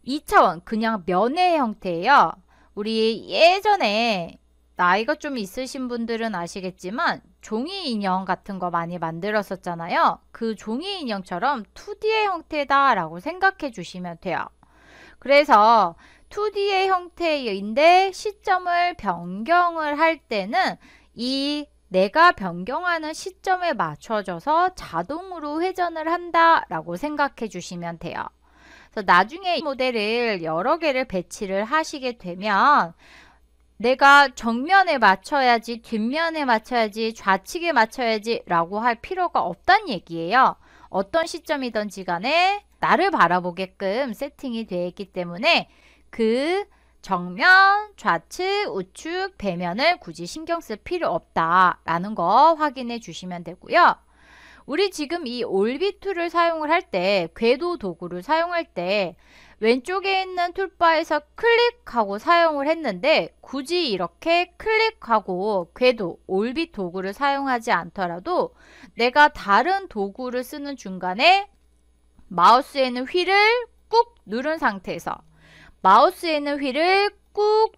2차원, 그냥 면의 형태예요. 우리 예전에 나이가 좀 있으신 분들은 아시겠지만 종이 인형 같은 거 많이 만들었었잖아요. 그 종이 인형처럼 2D의 형태다라고 생각해 주시면 돼요. 그래서 2D의 형태인데 시점을 변경을 할 때는 이 내가 변경하는 시점에 맞춰져서 자동으로 회전을 한다라고 생각해 주시면 돼요. 그래서 나중에 이 모델을 여러 개를 배치를 하시게 되면 내가 정면에 맞춰야지, 뒷면에 맞춰야지, 좌측에 맞춰야지 라고 할 필요가 없다는 얘기예요. 어떤 시점이든지 간에 나를 바라보게끔 세팅이 되어 있기 때문에 그 정면, 좌측, 우측, 배면을 굳이 신경 쓸 필요 없다라는 거 확인해 주시면 되고요. 우리 지금 이 올비툴을 사용을 할 때, 궤도 도구를 사용할 때 왼쪽에 있는 툴바에서 클릭하고 사용을 했는데 굳이 이렇게 클릭하고 궤도, 올빗 도구를 사용하지 않더라도 내가 다른 도구를 쓰는 중간에 마우스에는 휠을 꾹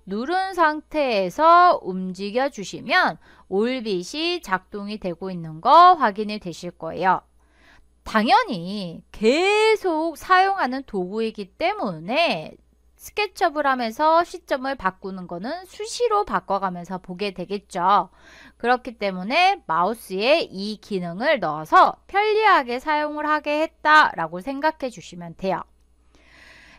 누른 상태에서 움직여 주시면 올빗이 작동이 되고 있는 거 확인이 되실 거예요. 당연히 계속 사용하는 도구이기 때문에 스케치업을 하면서 시점을 바꾸는 거는 수시로 바꿔가면서 보게 되겠죠. 그렇기 때문에 마우스에 이 기능을 넣어서 편리하게 사용을 하게 했다라고 생각해 주시면 돼요.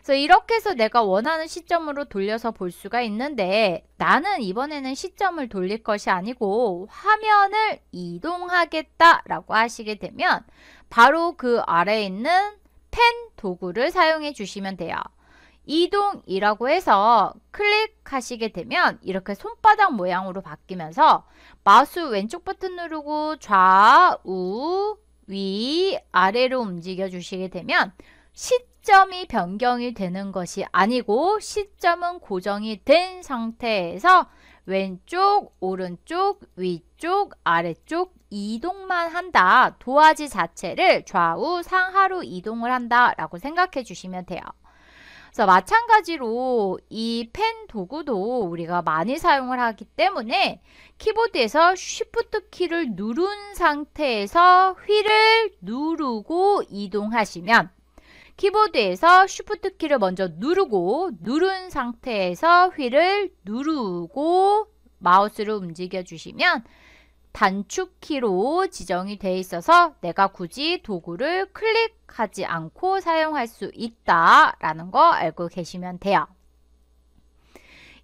그래서 이렇게 해서 내가 원하는 시점으로 돌려서 볼 수가 있는데 나는 이번에는 시점을 돌릴 것이 아니고 화면을 이동하겠다라고 하시게 되면 바로 그 아래에 있는 펜 도구를 사용해 주시면 돼요. 이동이라고 해서 클릭하시게 되면 이렇게 손바닥 모양으로 바뀌면서 마우스 왼쪽 버튼 누르고 좌우 위 아래로 움직여 주시게 되면 시점이 변경이 되는 것이 아니고 시점은 고정이 된 상태에서 왼쪽, 오른쪽, 위쪽, 아래쪽 이동만 한다. 도화지 자체를 좌우, 상하로 이동을 한다 라고 생각해 주시면 돼요. 그래서 마찬가지로 이 펜 도구도 우리가 많이 사용을 하기 때문에 키보드에서 Shift 키를 누른 상태에서 휠을 누르고 이동하시면 키보드에서 Shift 키를 먼저 누른 상태에서 휠을 누르고 마우스를 움직여 주시면 단축키로 지정이 되어 있어서 내가 굳이 도구를 클릭하지 않고 사용할 수 있다라는 거 알고 계시면 돼요.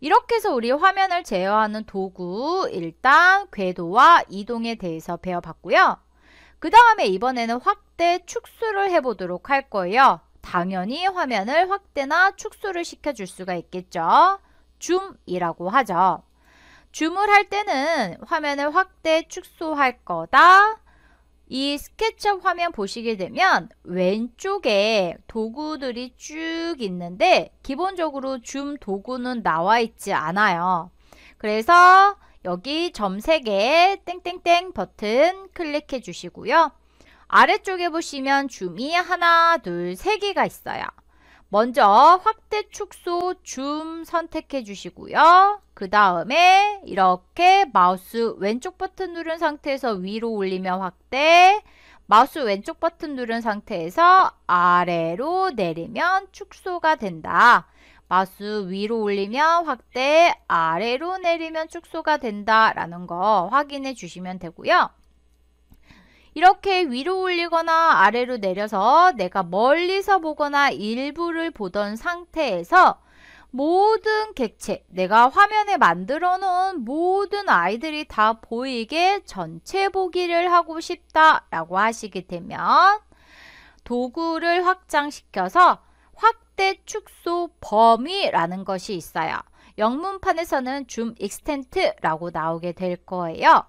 이렇게 해서 우리 화면을 제어하는 도구 일단 궤도와 이동에 대해서 배워봤고요. 그 다음에 이번에는 확대, 축소를 해보도록 할 거예요. 당연히 화면을 확대나 축소를 시켜줄 수가 있겠죠. 줌이라고 하죠. 줌을 할 때는 화면을 확대, 축소할 거다. 이 스케치업 화면 보시게 되면 왼쪽에 도구들이 쭉 있는데 기본적으로 줌 도구는 나와 있지 않아요. 그래서 여기 점 3개 땡땡땡 버튼 클릭해 주시고요. 아래쪽에 보시면 줌이 하나, 둘, 3개가 있어요. 먼저 확대, 축소, 줌 선택해 주시고요. 그 다음에 이렇게 마우스 왼쪽 버튼 누른 상태에서 위로 올리면 확대, 마우스 왼쪽 버튼 누른 상태에서 아래로 내리면 축소가 된다. 마우스 위로 올리면 확대, 아래로 내리면 축소가 된다라는 거 확인해 주시면 되고요. 이렇게 위로 올리거나 아래로 내려서 내가 멀리서 보거나 일부를 보던 상태에서 모든 객체, 내가 화면에 만들어 놓은 모든 아이들이 다 보이게 전체 보기를 하고 싶다라고 하시게 되면 도구를 확장시켜서 확대, 축소, 범위라는 것이 있어요. 영문판에서는 줌 익스텐트라고 나오게 될 거예요.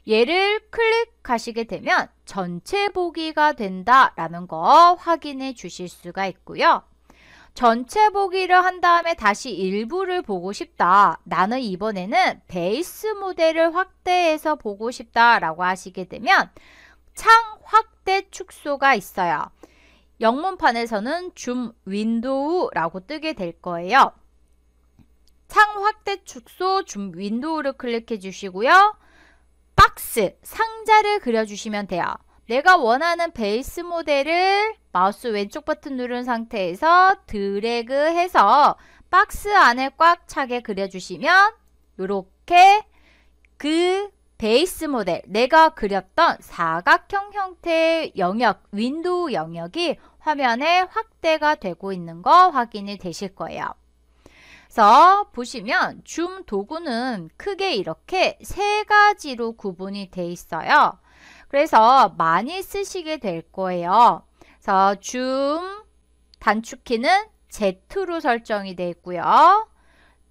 얘를 클릭하시게 되면 전체 보기가 된다라는 거 확인해 주실 수가 있고요. 전체 보기를 한 다음에 다시 일부를 보고 싶다. 나는 이번에는 베이스 모델을 확대해서 보고 싶다라고 하시게 되면 창 확대 축소가 있어요. 영문판에서는 줌 윈도우라고 뜨게 될 거예요. 창 확대 축소 줌 윈도우를 클릭해 주시고요. 박스, 상자를 그려주시면 돼요. 내가 원하는 베이스 모델을 마우스 왼쪽 버튼 누른 상태에서 드래그해서 박스 안에 꽉 차게 그려주시면 이렇게 그 베이스 모델, 내가 그렸던 사각형 형태의 영역, 윈도우 영역이 화면에 확대가 되고 있는 거 확인이 되실 거예요. 그래서 보시면 줌 도구는 크게 이렇게 세 가지로 구분이 돼 있어요. 그래서 많이 쓰시게 될 거예요. 그래서 줌 단축키는 Z로 설정이 되어 있고요.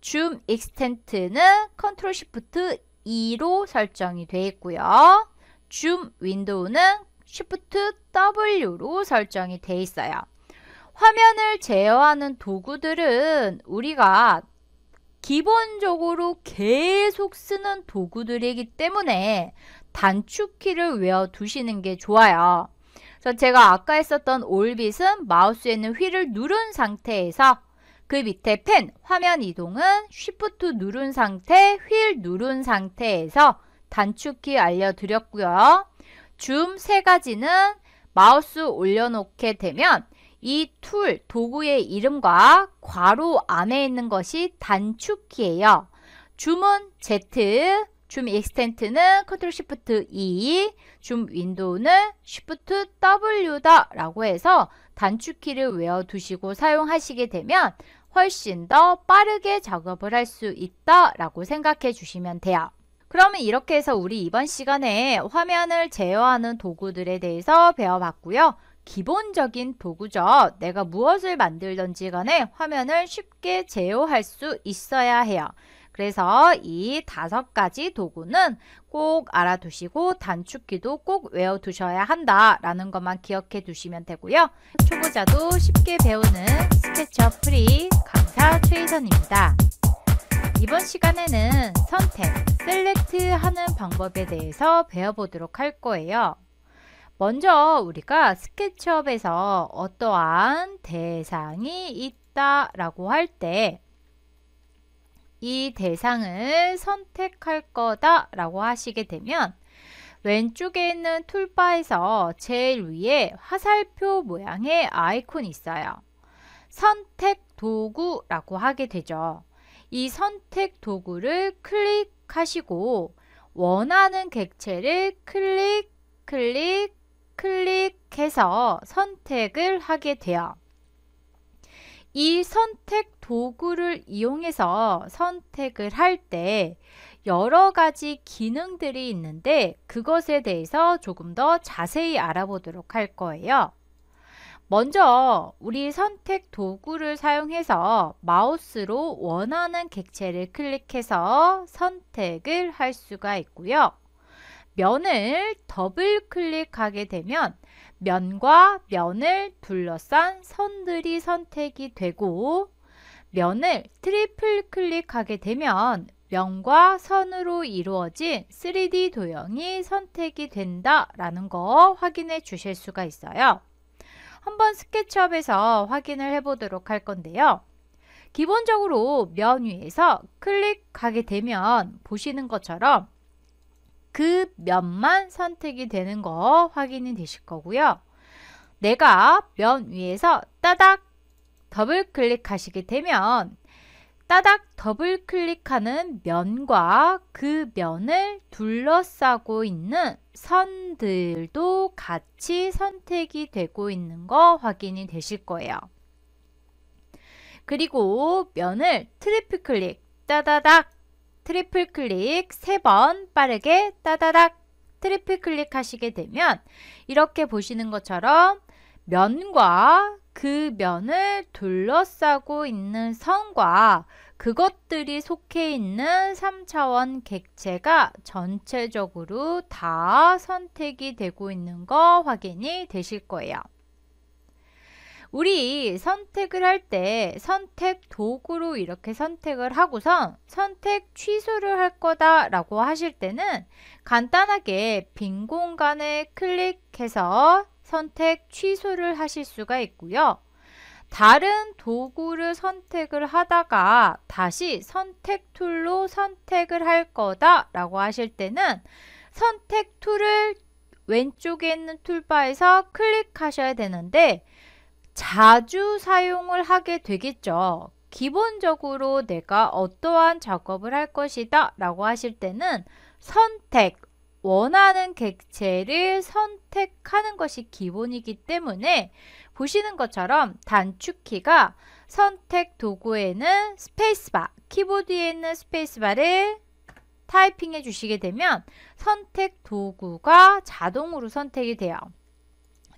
줌 익스텐트는 컨트롤 시프트 E로 설정이 되어 있고요. 줌 윈도우는 쉬프트 W로 설정이 되어 있어요. 화면을 제어하는 도구들은 우리가 기본적으로 계속 쓰는 도구들이기 때문에 단축키를 외워두시는 게 좋아요. 그래서 제가 아까 했었던 올빗은 마우스에 있는 휠을 누른 상태에서 그 밑에 펜, 화면 이동은 쉬프트 누른 상태, 휠 누른 상태에서 단축키 알려드렸고요. 줌 세 가지는 마우스 올려놓게 되면 이 툴, 도구의 이름과 괄호 안에 있는 것이 단축키예요. 줌은 Z, 줌 익스텐트는 컨트롤 시프트 E, 줌 윈도우는 쉬프트 W다 라고 해서 단축키를 외워두시고 사용하시게 되면 훨씬 더 빠르게 작업을 할 수 있다 라고 생각해 주시면 돼요. 그러면 이렇게 해서 우리 이번 시간에 화면을 제어하는 도구들에 대해서 배워봤고요. 기본적인 도구죠. 내가 무엇을 만들던지 간에 화면을 쉽게 제어할 수 있어야 해요. 그래서 이 5가지 도구는 꼭 알아두시고 단축키도 꼭 외워두셔야 한다라는 것만 기억해 두시면 되고요. 초보자도 쉽게 배우는 스케치업 프리 강사 최희선입니다. 이번 시간에는 선택, 셀렉트 하는 방법에 대해서 배워보도록 할 거예요. 먼저 우리가 스케치업에서 어떠한 대상이 있다라고 할 때 이 대상을 선택할 거다라고 하시게 되면 왼쪽에 있는 툴바에서 제일 위에 화살표 모양의 아이콘이 있어요. 선택 도구라고 하게 되죠. 이 선택 도구를 클릭하시고 원하는 객체를 클릭해서 선택을 하게 돼요. 이 선택 도구를 이용해서 선택을 할 때 여러 가지 기능들이 있는데 그것에 대해서 조금 더 자세히 알아보도록 할 거예요. 먼저 우리 선택 도구를 사용해서 마우스로 원하는 객체를 클릭해서 선택을 할 수가 있고요. 면을 더블 클릭하게 되면 면과 면을 둘러싼 선들이 선택이 되고 면을 트리플 클릭하게 되면 면과 선으로 이루어진 3D 도형이 선택이 된다라는 거 확인해 주실 수가 있어요. 한번 스케치업에서 확인을 해보도록 할 건데요. 기본적으로 면 위에서 클릭하게 되면 보시는 것처럼 그 면만 선택이 되는 거 확인이 되실 거고요. 내가 면 위에서 따닥 더블 클릭하시게 되면 따닥 더블 클릭하는 면과 그 면을 둘러싸고 있는 선들도 같이 선택이 되고 있는 거 확인이 되실 거예요. 그리고 면을 트리플 클릭 따다닥 트리플 클릭 3번 빠르게 따다닥 트리플 클릭 하시게 되면 이렇게 보시는 것처럼 면과 그 면을 둘러싸고 있는 선과 그것들이 속해 있는 3차원 객체가 전체적으로 다 선택이 되고 있는 거 확인이 되실 거예요. 우리 선택을 할 때 선택 도구로 이렇게 선택을 하고선 선택 취소를 할 거다 라고 하실 때는 간단하게 빈 공간에 클릭해서 선택 취소를 하실 수가 있고요. 다른 도구를 선택을 하다가 다시 선택 툴로 선택을 할 거다 라고 하실 때는 선택 툴을 왼쪽에 있는 툴바에서 클릭하셔야 되는데 자주 사용을 하게 되겠죠. 기본적으로 내가 어떠한 작업을 할 것이다 라고 하실 때는 선택, 원하는 객체를 선택하는 것이 기본이기 때문에 보시는 것처럼 단축키가 선택 도구에는 스페이스바, 키보드에 있는 스페이스바를 타이핑해 주시게 되면 선택 도구가 자동으로 선택이 돼요.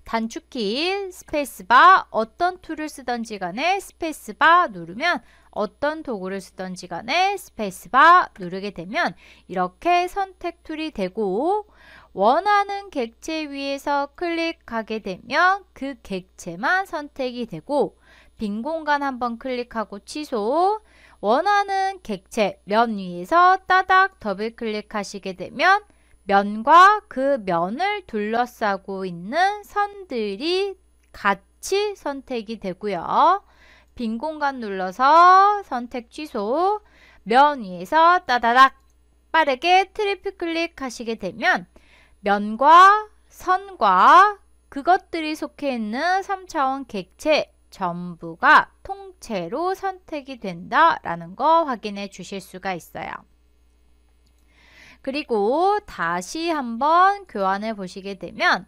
단축키 스페이스바, 어떤 툴을 쓰던지 간에 스페이스바 누르면, 어떤 도구를 쓰던지 간에 스페이스바 누르게 되면 이렇게 선택 툴이 되고, 원하는 객체 위에서 클릭하게 되면 그 객체만 선택이 되고, 빈 공간 한번 클릭하고 취소, 원하는 객체 면 위에서 따닥 더블 클릭하시게 되면 면과 그 면을 둘러싸고 있는 선들이 같이 선택이 되고요. 빈 공간 눌러서 선택 취소, 면 위에서 따다닥 빠르게 트리플 클릭하시게 되면 면과 선과 그것들이 속해 있는 3차원 객체 전부가 통째로 선택이 된다라는 거 확인해 주실 수가 있어요. 그리고 다시 한번 교환해 보시게 되면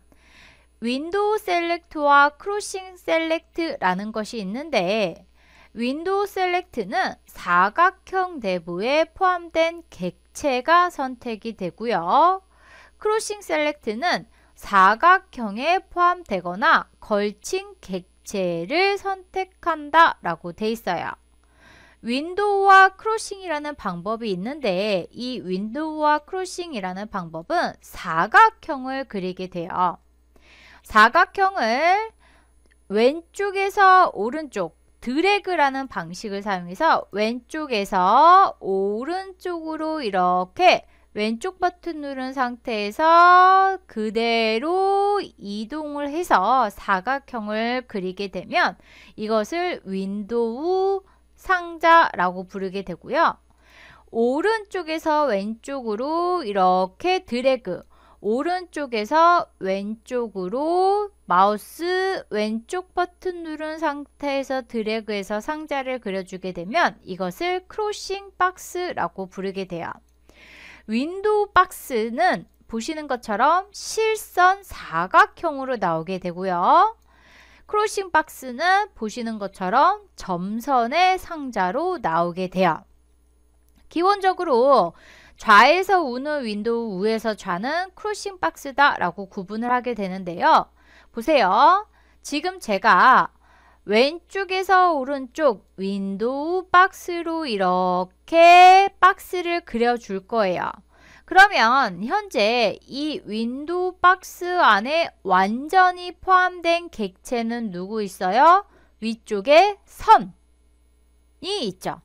윈도우 셀렉트와 크로싱 셀렉트라는 것이 있는데, 윈도우 셀렉트는 사각형 내부에 포함된 객체가 선택이 되고요. 크로싱 셀렉트는 사각형에 포함되거나 걸친 객체를 선택한다 라고 돼 있어요. 윈도우와 크로싱이라는 방법이 있는데, 이 윈도우와 크로싱이라는 방법은 사각형을 그리게 돼요. 사각형을 왼쪽에서 오른쪽 드래그라는 방식을 사용해서 왼쪽에서 오른쪽으로 이렇게 왼쪽 버튼 누른 상태에서 그대로 이동을 해서 사각형을 그리게 되면 이것을 윈도우 상자라고 부르게 되고요. 오른쪽에서 왼쪽으로 이렇게 드래그, 오른쪽에서 왼쪽으로 마우스 왼쪽 버튼 누른 상태에서 드래그해서 상자를 그려주게 되면 이것을 크로싱 박스라고 부르게 돼요. 윈도우 박스는 보시는 것처럼 실선 사각형으로 나오게 되고요. 크로싱 박스는 보시는 것처럼 점선의 상자로 나오게 돼요. 기본적으로 좌에서 우는 윈도우, 우에서 좌는 크로싱 박스다 라고 구분을 하게 되는데요. 보세요. 지금 제가 왼쪽에서 오른쪽 윈도우 박스로 이렇게 박스를 그려줄 거예요. 그러면 현재 이 윈도우 박스 안에 완전히 포함된 객체는 누구 있어요? 위쪽에 선이 있죠.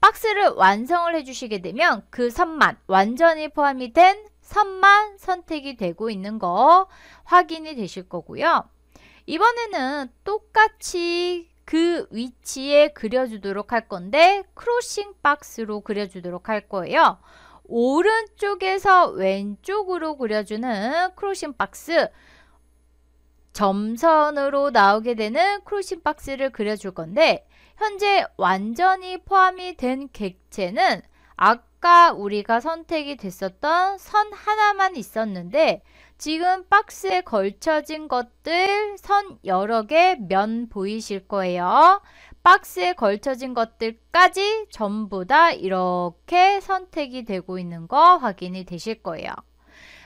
박스를 완성을 해주시게 되면 그 선만, 완전히 포함이 된 선만 선택이 되고 있는 거 확인이 되실 거고요. 이번에는 똑같이 그 위치에 그려주도록 할 건데 크로싱 박스로 그려주도록 할 거예요. 오른쪽에서 왼쪽으로 그려주는 크로싱 박스, 점선으로 나오게 되는 크로싱 박스를 그려줄 건데, 현재 완전히 포함이 된 객체는 아까 우리가 선택이 됐었던 선 하나만 있었는데, 지금 박스에 걸쳐진 것들 선 여러 개 면 보이실 거예요. 박스에 걸쳐진 것들까지 전부 다 이렇게 선택이 되고 있는 거 확인이 되실 거예요.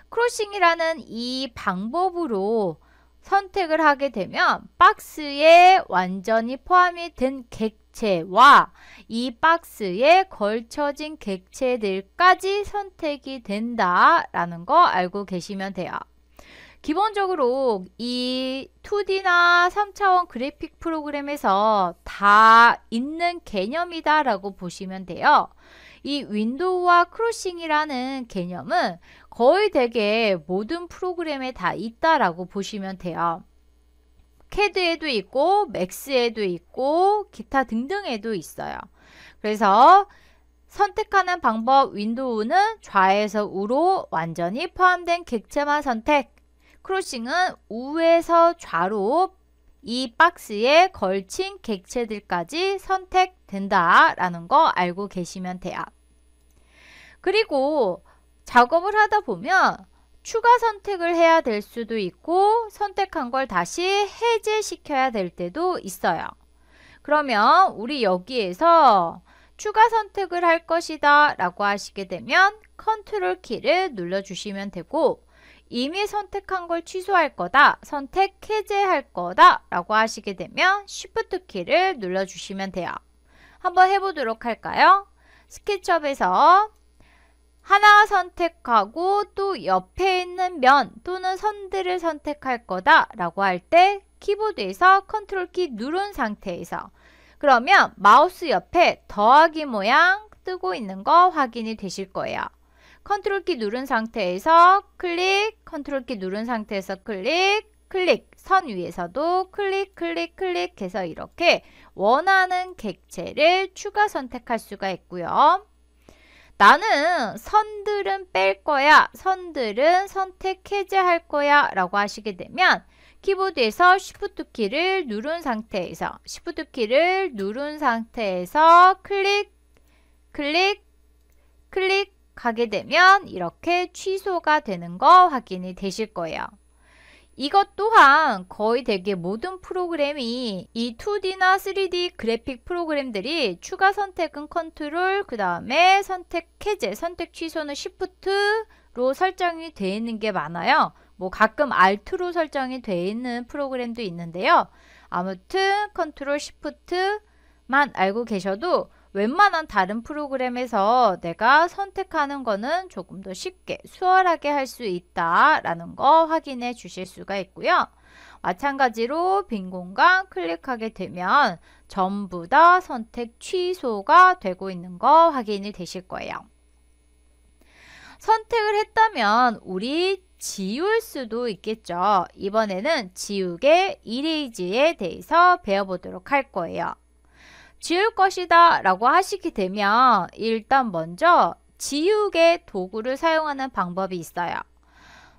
크로싱이라는 이 방법으로 선택을 하게 되면 박스에 완전히 포함이 된 객체와 이 박스에 걸쳐진 객체들까지 선택이 된다라는 거 알고 계시면 돼요. 기본적으로 이 2D나 3차원 그래픽 프로그램에서 다 있는 개념이다 라고 보시면 돼요. 이 윈도우와 크로싱이라는 개념은 거의 대개 모든 프로그램에 다 있다라고 보시면 돼요. 캐드에도 있고 맥스에도 있고 기타 등등에도 있어요. 그래서 선택하는 방법, 윈도우는 좌에서 우로 완전히 포함된 객체만 선택, 크로싱은 우에서 좌로 이 박스에 걸친 객체들까지 선택된다라는 거 알고 계시면 돼요. 그리고 작업을 하다 보면 추가 선택을 해야 될 수도 있고 선택한 걸 다시 해제시켜야 될 때도 있어요. 그러면 우리 여기에서 추가 선택을 할 것이다 라고 하시게 되면 컨트롤 키를 눌러주시면 되고, 이미 선택한 걸 취소할 거다, 선택 해제할 거다 라고 하시게 되면 쉬프트 키를 눌러주시면 돼요. 한번 해보도록 할까요? 스케치업에서 하나 선택하고 또 옆에 있는 면 또는 선들을 선택할 거다 라고 할 때 키보드에서 컨트롤 키 누른 상태에서, 그러면 마우스 옆에 더하기 모양 뜨고 있는 거 확인이 되실 거예요. 컨트롤 키 누른 상태에서 클릭, 컨트롤 키 누른 상태에서 클릭, 클릭, 선 위에서도 클릭, 클릭, 클릭해서 이렇게 원하는 객체를 추가 선택할 수가 있고요. 나는 선들은 뺄 거야, 선들은 선택 해제할 거야 라고 하시게 되면 키보드에서 Shift 키를 누른 상태에서 클릭, 클릭, 클릭 하게 되면 이렇게 취소가 되는 거 확인이 되실 거예요. 이것 또한 거의 되게 모든 프로그램이 이 2D나 3D 그래픽 프로그램들이 추가 선택은 컨트롤, 그 다음에 선택 해제, 선택 취소는 Shift로 설정이 되어 있는 게 많아요. 뭐 가끔 Alt로 설정이 되어 있는 프로그램도 있는데요. 아무튼 컨트롤 Shift만 알고 계셔도 웬만한 다른 프로그램에서 내가 선택하는 거는 조금 더 쉽게 수월하게 할 수 있다라는 거 확인해 주실 수가 있고요. 마찬가지로 빈 공간 클릭하게 되면 전부 다 선택 취소가 되고 있는 거 확인이 되실 거예요. 선택을 했다면 우리 지울 수도 있겠죠. 이번에는 지우개 이레이즈에 대해서 배워보도록 할 거예요. 지울 것이다 라고 하시게 되면 일단 먼저 지우개 도구를 사용하는 방법이 있어요.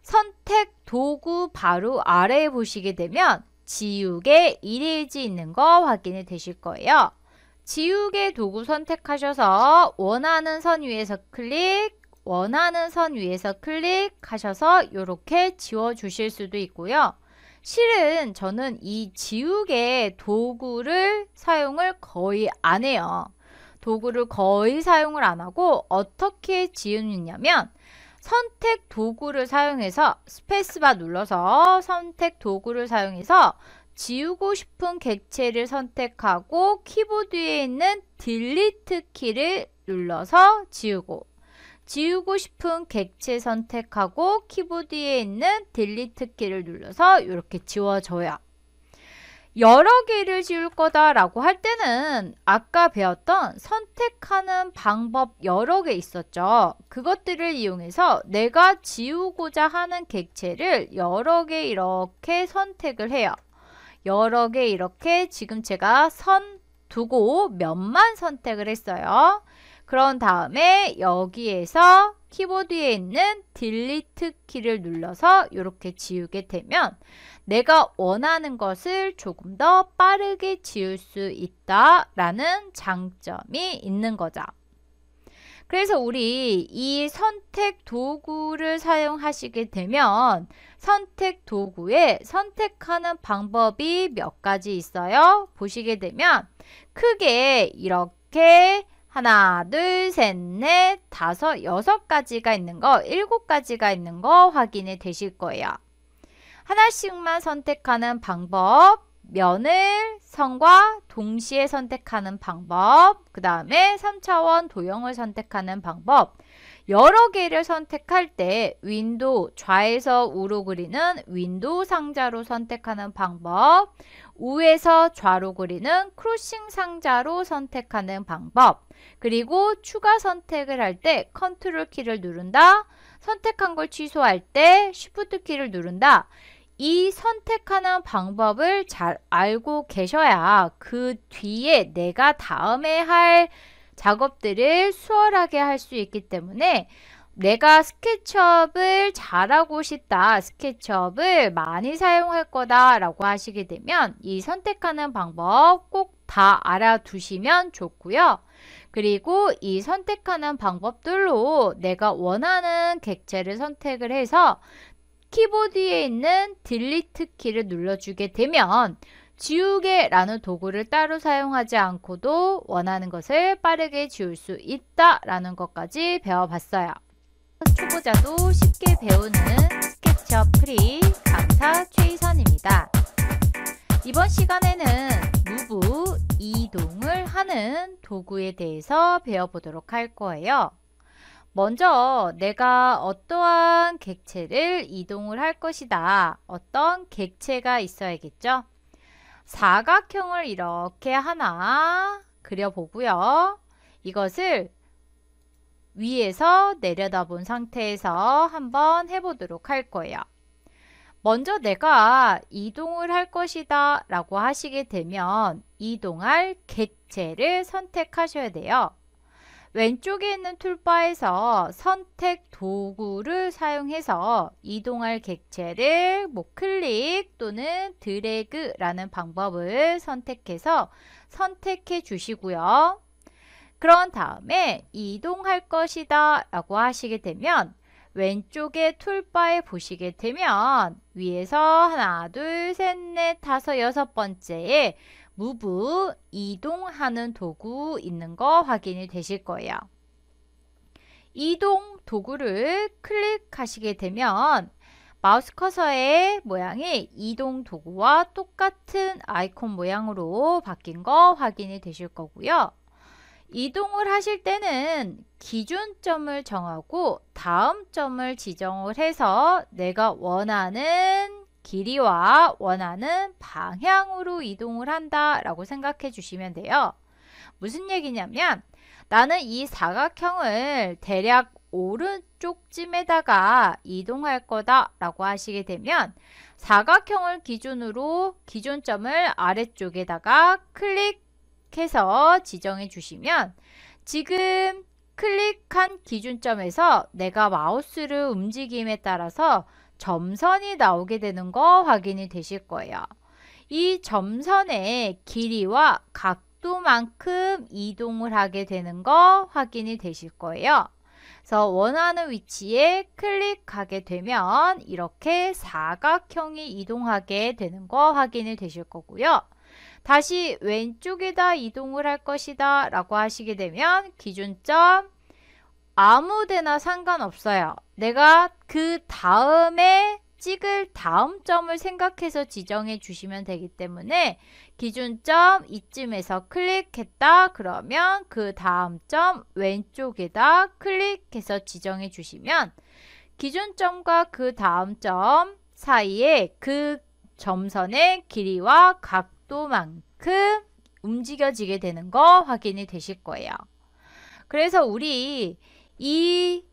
선택 도구 바로 아래에 보시게 되면 지우개 이레이즈 있는 거 확인이 되실 거예요. 지우개 도구 선택하셔서 원하는 선 위에서 클릭, 원하는 선 위에서 클릭하셔서 이렇게 지워 주실 수도 있고요. 실은 저는 이 지우개 도구를 사용을 거의 안 해요. 도구를 거의 사용을 안 하고 어떻게 지우느냐면 선택 도구를 사용해서 스페이스바 눌러서 선택 도구를 사용해서 지우고 싶은 객체를 선택하고 키보드에 있는 딜리트 키를 눌러서 지우고, 지우고 싶은 객체 선택하고 키보드에 있는 딜리트 키를 눌러서 이렇게 지워져요. 여러 개를 지울 거다 라고 할 때는 아까 배웠던 선택하는 방법 여러 개 있었죠. 그것들을 이용해서 내가 지우고자 하는 객체를 여러 개 이렇게 선택을 해요. 여러 개 이렇게 지금 제가 선 두고 면만 선택을 했어요. 그런 다음에 여기에서 키보드에 있는 딜리트 키를 눌러서 이렇게 지우게 되면 내가 원하는 것을 조금 더 빠르게 지울 수 있다라는 장점이 있는 거죠. 그래서 우리 이 선택 도구를 사용하시게 되면 선택 도구에 선택하는 방법이 몇 가지 있어요. 보시게 되면 크게 이렇게 하나, 둘, 셋, 넷, 다섯, 여섯 가지가 있는 거, 일곱 가지가 있는 거 확인이 되실 거예요. 하나씩만 선택하는 방법, 면을 선과 동시에 선택하는 방법, 그 다음에 3차원 도형을 선택하는 방법, 여러 개를 선택할 때 윈도우 좌에서 우로 그리는 윈도우 상자로 선택하는 방법, 우에서 좌로 그리는 크로싱 상자로 선택하는 방법, 그리고 추가 선택을 할 때 컨트롤 키를 누른다, 선택한 걸 취소할 때 쉬프트 키를 누른다. 이 선택하는 방법을 잘 알고 계셔야 그 뒤에 내가 다음에 할 작업들을 수월하게 할 수 있기 때문에 내가 스케치업을 잘하고 싶다, 스케치업을 많이 사용할 거다 라고 하시게 되면 이 선택하는 방법 꼭 다 알아두시면 좋고요. 그리고 이 선택하는 방법들로 내가 원하는 객체를 선택을 해서 키보드에 있는 딜리트 키를 눌러주게 되면 지우개 라는 도구를 따로 사용하지 않고도 원하는 것을 빠르게 지울 수 있다 라는 것까지 배워봤어요. 초보자도 쉽게 배우는 스케치업 크리 강사 최희선입니다. 이번 시간에는 무브, 이동을 하는 도구에 대해서 배워보도록 할 거예요. 먼저 내가 어떠한 객체를 이동을 할 것이다. 어떤 객체가 있어야겠죠? 사각형을 이렇게 하나 그려보고요. 이것을 위에서 내려다본 상태에서 한번 해보도록 할 거예요. 먼저 내가 이동을 할 것이다 라고 하시게 되면 이동할 객체를 선택하셔야 돼요. 왼쪽에 있는 툴바에서 선택 도구를 사용해서 이동할 객체를 클릭 또는 드래그라는 방법을 선택해서 선택해 주시고요. 그런 다음에 이동할 것이다 라고 하시게 되면 왼쪽에 툴바에 보시게 되면 위에서 하나, 둘, 셋, 넷, 다섯, 여섯 번째에 무브, 이동하는 도구 있는 거 확인이 되실 거예요. 이동 도구를 클릭하시게 되면 마우스 커서의 모양이 이동 도구와 똑같은 아이콘 모양으로 바뀐 거 확인이 되실 거고요. 이동을 하실 때는 기준점을 정하고 다음 점을 지정을 해서 내가 원하는 길이와 원하는 방향으로 이동을 한다 라고 생각해 주시면 돼요. 무슨 얘기냐면 나는 이 사각형을 대략 오른쪽쯤에다가 이동할 거다 라고 하시게 되면 사각형을 기준으로 기준점을 아래쪽에다가 클릭해서 지정해 주시면 지금 클릭한 기준점에서 내가 마우스를 움직임에 따라서 점선이 나오게 되는 거 확인이 되실 거예요. 이 점선의 길이와 각도만큼 이동을 하게 되는 거 확인이 되실 거예요. 그래서 원하는 위치에 클릭하게 되면 이렇게 사각형이 이동하게 되는 거 확인이 되실 거고요. 다시 왼쪽에다 이동을 할 것이다 라고 하시게 되면 기준점 아무 데나 상관없어요. 내가 그 다음에 찍을 다음 점을 생각해서 지정해 주시면 되기 때문에 기준점 이쯤에서 클릭했다 그러면 그 다음 점 왼쪽에다 클릭해서 지정해 주시면 기준점과 그 다음 점 사이에 그 점선의 길이와 각도만큼 움직여지게 되는 거 확인이 되실 거예요. 그래서 우리 이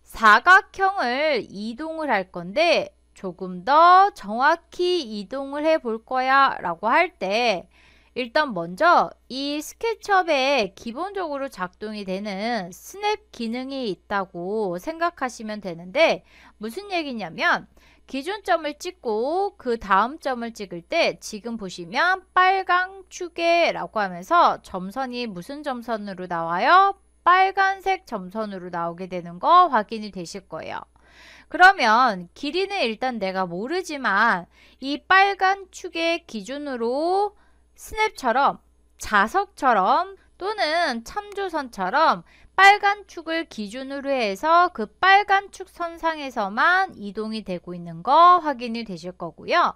사각형을 이동을 할 건데 조금 더 정확히 이동을 해 볼 거야 라고 할 때 일단 먼저 이 스케치업에 기본적으로 작동이 되는 스냅 기능이 있다고 생각하시면 되는데 무슨 얘기냐면 기준점을 찍고 그 다음 점을 찍을 때 지금 보시면 빨강 축에라고 하면서 점선이 무슨 점선으로 나와요? 빨간색 점선으로 나오게 되는 거 확인이 되실 거예요. 그러면 길이는 일단 내가 모르지만 이 빨간 축의 기준으로 스냅처럼 자석처럼 또는 참조선처럼 빨간 축을 기준으로 해서 그 빨간 축 선상에서만 이동이 되고 있는 거 확인이 되실 거고요.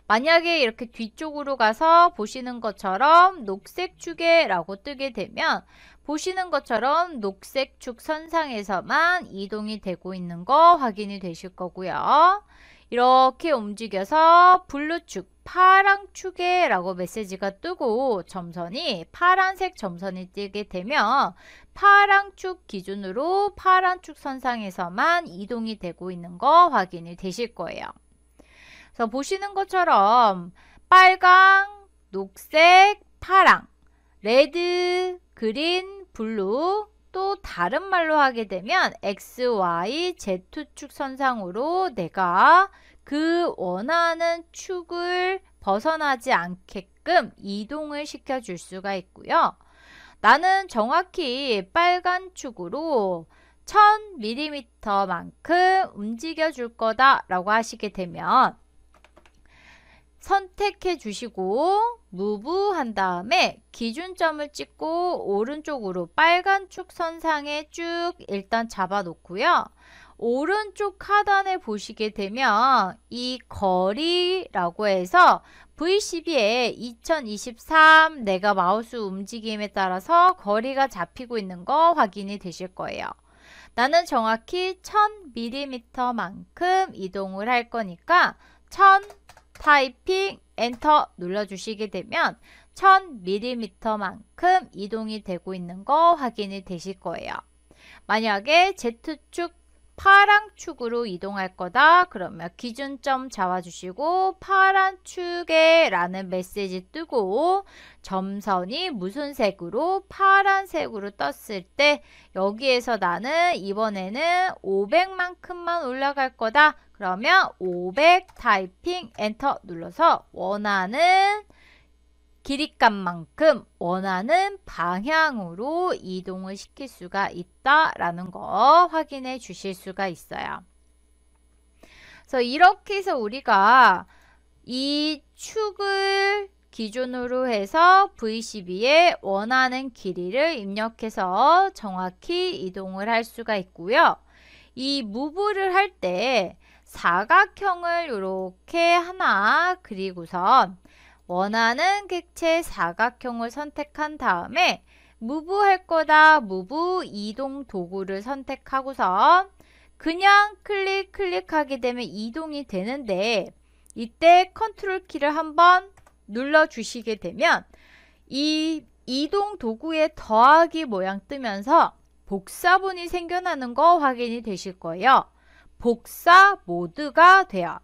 만약에 이렇게 뒤쪽으로 가서 보시는 것처럼 녹색 축에라고 뜨게 되면 보시는 것처럼 녹색 축 선상에서만 이동이 되고 있는 거 확인이 되실 거고요. 이렇게 움직여서 블루축, 파랑축에 라고 메시지가 뜨고 점선이 파란색 점선이 뜨게 되면 파랑축 기준으로 파란축 선상에서만 이동이 되고 있는 거 확인이 되실 거예요. 그래서 보시는 것처럼 빨강, 녹색, 파랑, 레드, 그린, 블루 또 다른 말로 하게 되면 x, y, z축 선상으로 내가 그 원하는 축을 벗어나지 않게끔 이동을 시켜줄 수가 있고요. 나는 정확히 빨간 축으로 1000mm만큼 움직여 줄 거다 라고 하시게 되면 선택해 주시고 무브 한 다음에 기준점을 찍고 오른쪽으로 빨간 축 선상에 쭉 일단 잡아 놓고요. 오른쪽 하단에 보시게 되면 이 거리라고 해서 V12에 2023 내가 마우스 움직임에 따라서 거리가 잡히고 있는 거 확인이 되실 거예요. 나는 정확히 1000mm만큼 이동을 할 거니까 1000 타이핑 엔터 눌러주시게 되면 1000mm만큼 이동이 되고 있는 거 확인이 되실 거예요. 만약에 Z축 파란 축으로 이동할 거다 그러면 기준점 잡아주시고 파란 축에 라는 메시지 뜨고 점선이 무슨 색으로 파란색으로 떴을 때 여기에서 나는 이번에는 500만큼만 올라갈 거다 그러면 500 타이핑 엔터 눌러서 원하는 길이값만큼 원하는 방향으로 이동을 시킬 수가 있다라는 거 확인해 주실 수가 있어요. 그래서 이렇게 해서 우리가 이 축을 기준으로 해서 V12에 원하는 길이를 입력해서 정확히 이동을 할 수가 있고요. 이 무브를 할 때 사각형을 이렇게 하나 그리고선 원하는 객체 사각형을 선택한 다음에 무브 할 거다 무브 이동 도구를 선택하고선 그냥 클릭하게 되면 이동이 되는데 이때 컨트롤 키를 한번 눌러 주시게 되면 이 이동 도구의 더하기 모양 뜨면서 복사본이 생겨나는 거 확인이 되실 거예요. 복사 모드가 돼요.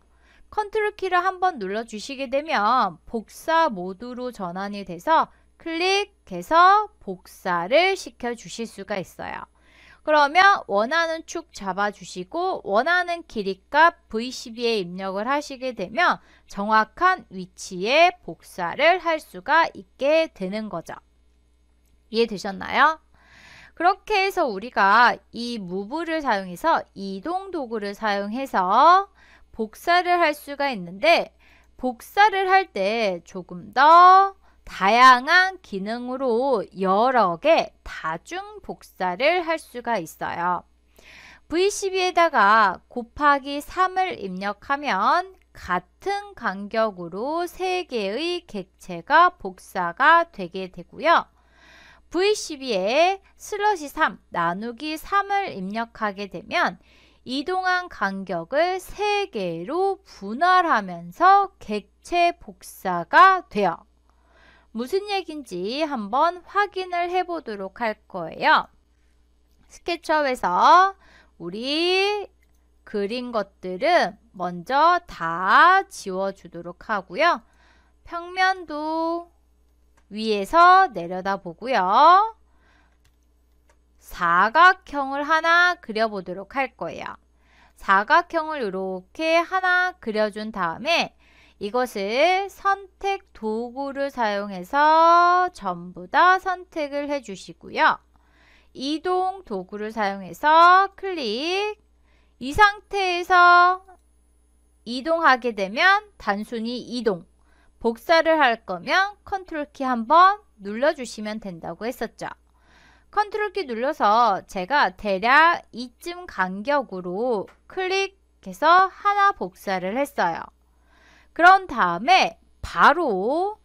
컨트롤 키를 한번 눌러 주시게 되면 복사 모드로 전환이 돼서 클릭해서 복사를 시켜 주실 수가 있어요. 그러면 원하는 축 잡아 주시고 원하는 길이값 V12에 입력을 하시게 되면 정확한 위치에 복사를 할 수가 있게 되는 거죠. 이해되셨나요? 그렇게 해서 우리가 이 무브를 사용해서 이동 도구를 사용해서 복사를 할 수가 있는데 복사를 할 때 조금 더 다양한 기능으로 여러 개 다중 복사를 할 수가 있어요. V12에다가 곱하기 3을 입력하면 같은 간격으로 3개의 객체가 복사가 되게 되고요. V12에 슬러시 3 나누기 3을 입력하게 되면 이동한 간격을 3개로 분할하면서 객체 복사가 돼요. 무슨 얘기인지 한번 확인을 해 보도록 할 거예요. 스케치업에서 우리 그린 것들은 먼저 다 지워주도록 하고요. 평면도 위에서 내려다 보고요. 사각형을 하나 그려보도록 할 거예요. 사각형을 이렇게 하나 그려준 다음에 이것을 선택 도구를 사용해서 전부 다 선택을 해주시고요. 이동 도구를 사용해서 클릭. 이 상태에서 이동하게 되면 단순히 이동. 복사를 할 거면 컨트롤 키 한번 눌러주시면 된다고 했었죠. 컨트롤 키 눌러서 제가 대략 이쯤 간격으로 클릭해서 하나 복사를 했어요. 그런 다음에 바로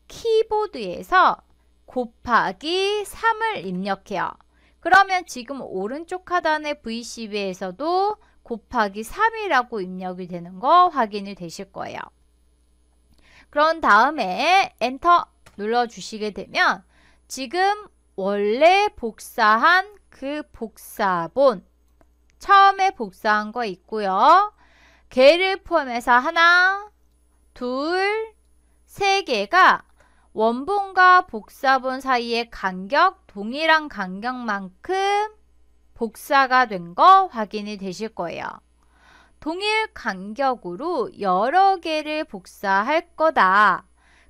키보드에서 곱하기 3을 입력해요. 그러면 지금 오른쪽 하단의 V12에서도 곱하기 3이라고 입력이 되는 거 확인이 되실 거예요. 그런 다음에 엔터 눌러주시게 되면 지금 원래 복사한 그 복사본 처음에 복사한 거 있고요. 개를 포함해서 하나, 둘, 세 개가 원본과 복사본 사이의 간격, 동일한 간격만큼 복사가 된 거 확인이 되실 거예요. 동일 간격으로 여러 개를 복사할 거다.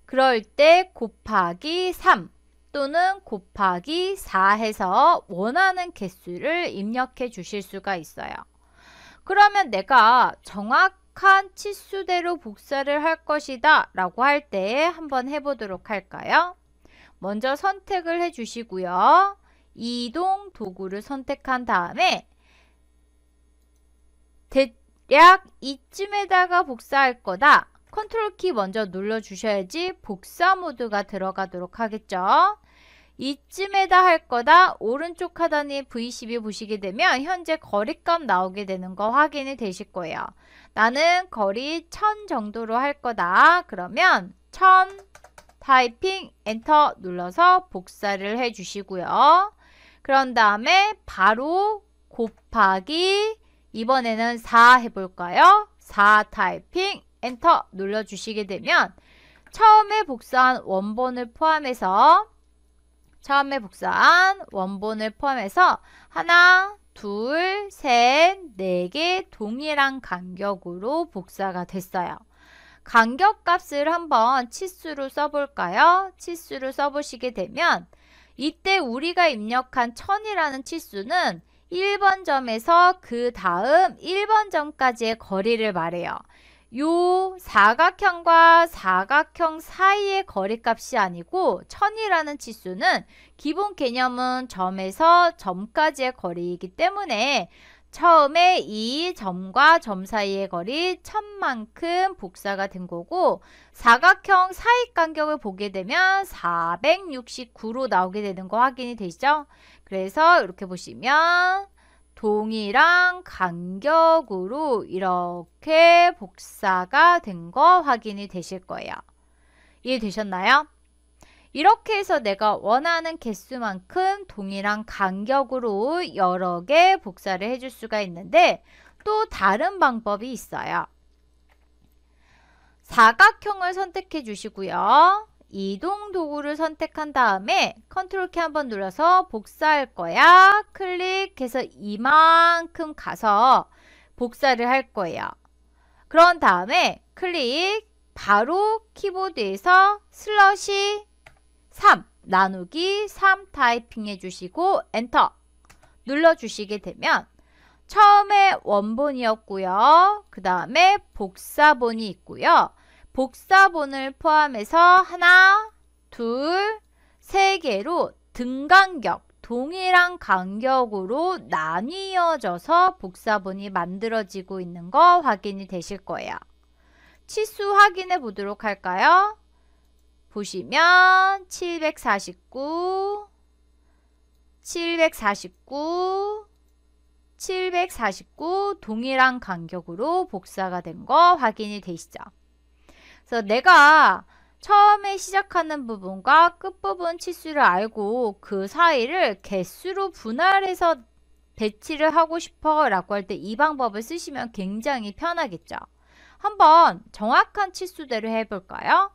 그럴 때 곱하기 3 또는 곱하기 4 해서 원하는 개수를 입력해 주실 수가 있어요. 그러면 내가 정확한 치수대로 복사를 할 것이다 라고 할 때 한번 해보도록 할까요? 먼저 선택을 해 주시고요. 이동 도구를 선택한 다음에 대략 이쯤에다가 복사할 거다. 컨트롤 키 먼저 눌러 주셔야지 복사 모드가 들어가도록 하겠죠. 이쯤에다 할 거다. 오른쪽 하단에 V12 보시게 되면 현재 거리값 나오게 되는 거 확인이 되실 거예요. 나는 거리 1000 정도로 할 거다. 그러면 1000 타이핑 엔터 눌러서 복사를 해 주시고요. 그런 다음에 바로 곱하기 이번에는 4 해볼까요? 4 타이핑 엔터 눌러주시게 되면 처음에 복사한 원본을 포함해서 하나, 둘, 셋, 네 개 동일한 간격으로 복사가 됐어요. 간격 값을 한번 치수로 써볼까요? 치수로 써보시게 되면 이때 우리가 입력한 1000이라는 치수는 1번 점에서 그 다음 1번 점까지의 거리를 말해요. 요 사각형과 사각형 사이의 거리값이 아니고 1000이라는 치수는 기본 개념은 점에서 점까지의 거리이기 때문에 처음에 이 점과 점 사이의 거리 1000만큼 복사가 된 거고 사각형 사이 간격을 보게 되면 469로 나오게 되는 거 확인이 되시죠? 그래서 이렇게 보시면 동일한 간격으로 이렇게 복사가 된 거 확인이 되실 거예요. 이해되셨나요? 이렇게 해서 내가 원하는 개수만큼 동일한 간격으로 여러 개 복사를 해줄 수가 있는데 또 다른 방법이 있어요. 사각형을 선택해 주시고요. 이동 도구를 선택한 다음에 컨트롤 키 한번 눌러서 복사할 거야. 클릭해서 이만큼 가서 복사를 할 거예요. 그런 다음에 클릭 바로 키보드에서 슬러시 3 나누기 3 타이핑 해주시고 엔터 눌러주시게 되면 처음에 원본이었고요. 그 다음에 복사본이 있고요. 복사본을 포함해서 하나, 둘, 세 개로 등간격, 동일한 간격으로 나뉘어져서 복사본이 만들어지고 있는 거 확인이 되실 거예요. 치수 확인해 보도록 할까요? 보시면 749, 749, 749 동일한 간격으로 복사가 된 거 확인이 되시죠? 그래서 내가 처음에 시작하는 부분과 끝부분 치수를 알고 그 사이를 개수로 분할해서 배치를 하고 싶어 라고 할 때 이 방법을 쓰시면 굉장히 편하겠죠. 한번 정확한 치수대로 해볼까요?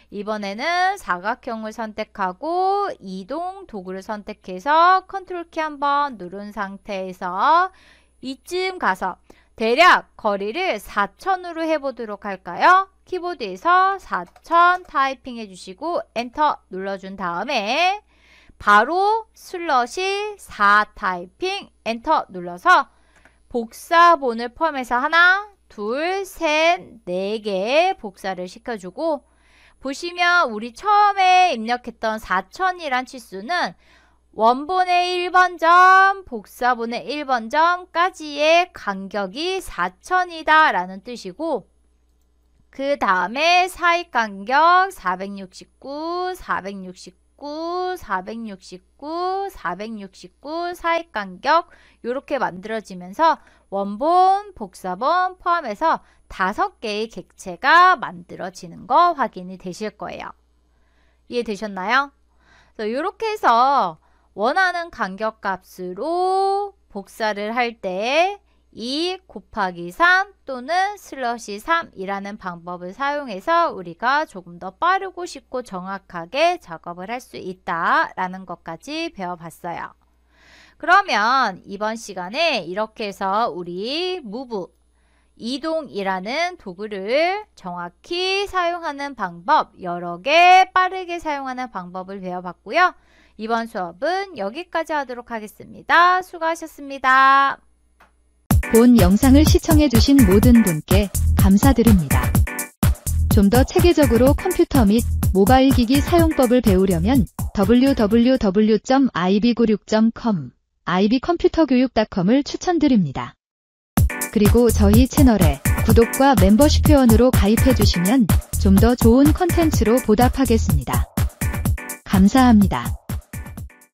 이번에는 사각형을 선택하고 이동 도구를 선택해서 컨트롤 키 한번 누른 상태에서 이쯤 가서 대략 거리를 4000으로 해보도록 할까요? 키보드에서 4000 타이핑 해주시고 엔터 눌러준 다음에 바로 슬러시 4 타이핑 엔터 눌러서 복사본을 포함해서 하나, 둘, 셋, 네 개 복사를 시켜주고 보시면 우리 처음에 입력했던 4000이란 치수는 원본의 1번 점, 복사본의 1번 점까지의 간격이 4000이다 라는 뜻이고 그 다음에 사이 간격 469, 469, 469, 469 사이 간격 이렇게 만들어지면서 원본, 복사본 포함해서 5개의 객체가 만들어지는 거 확인이 되실 거예요. 이해되셨나요? 이렇게 해서 원하는 간격 값으로 복사를 할 때 2 곱하기 3 또는 슬러시 3이라는 방법을 사용해서 우리가 조금 더 빠르고 쉽고 정확하게 작업을 할 수 있다라는 것까지 배워봤어요. 그러면 이번 시간에 이렇게 해서 우리 move, 이동이라는 도구를 정확히 사용하는 방법, 여러 개 빠르게 사용하는 방법을 배워봤고요. 이번 수업은 여기까지 하도록 하겠습니다. 수고하셨습니다.
본 영상을 시청해주신 모든 분께 감사드립니다. 좀 더 체계적으로 컴퓨터 및 모바일 기기 사용법을 배우려면 www.ib96.com, ib컴퓨터교육.com을 추천드립니다. 그리고 저희 채널에 구독과 멤버십 회원으로 가입해주시면 좀 더 좋은 컨텐츠로 보답하겠습니다. 감사합니다.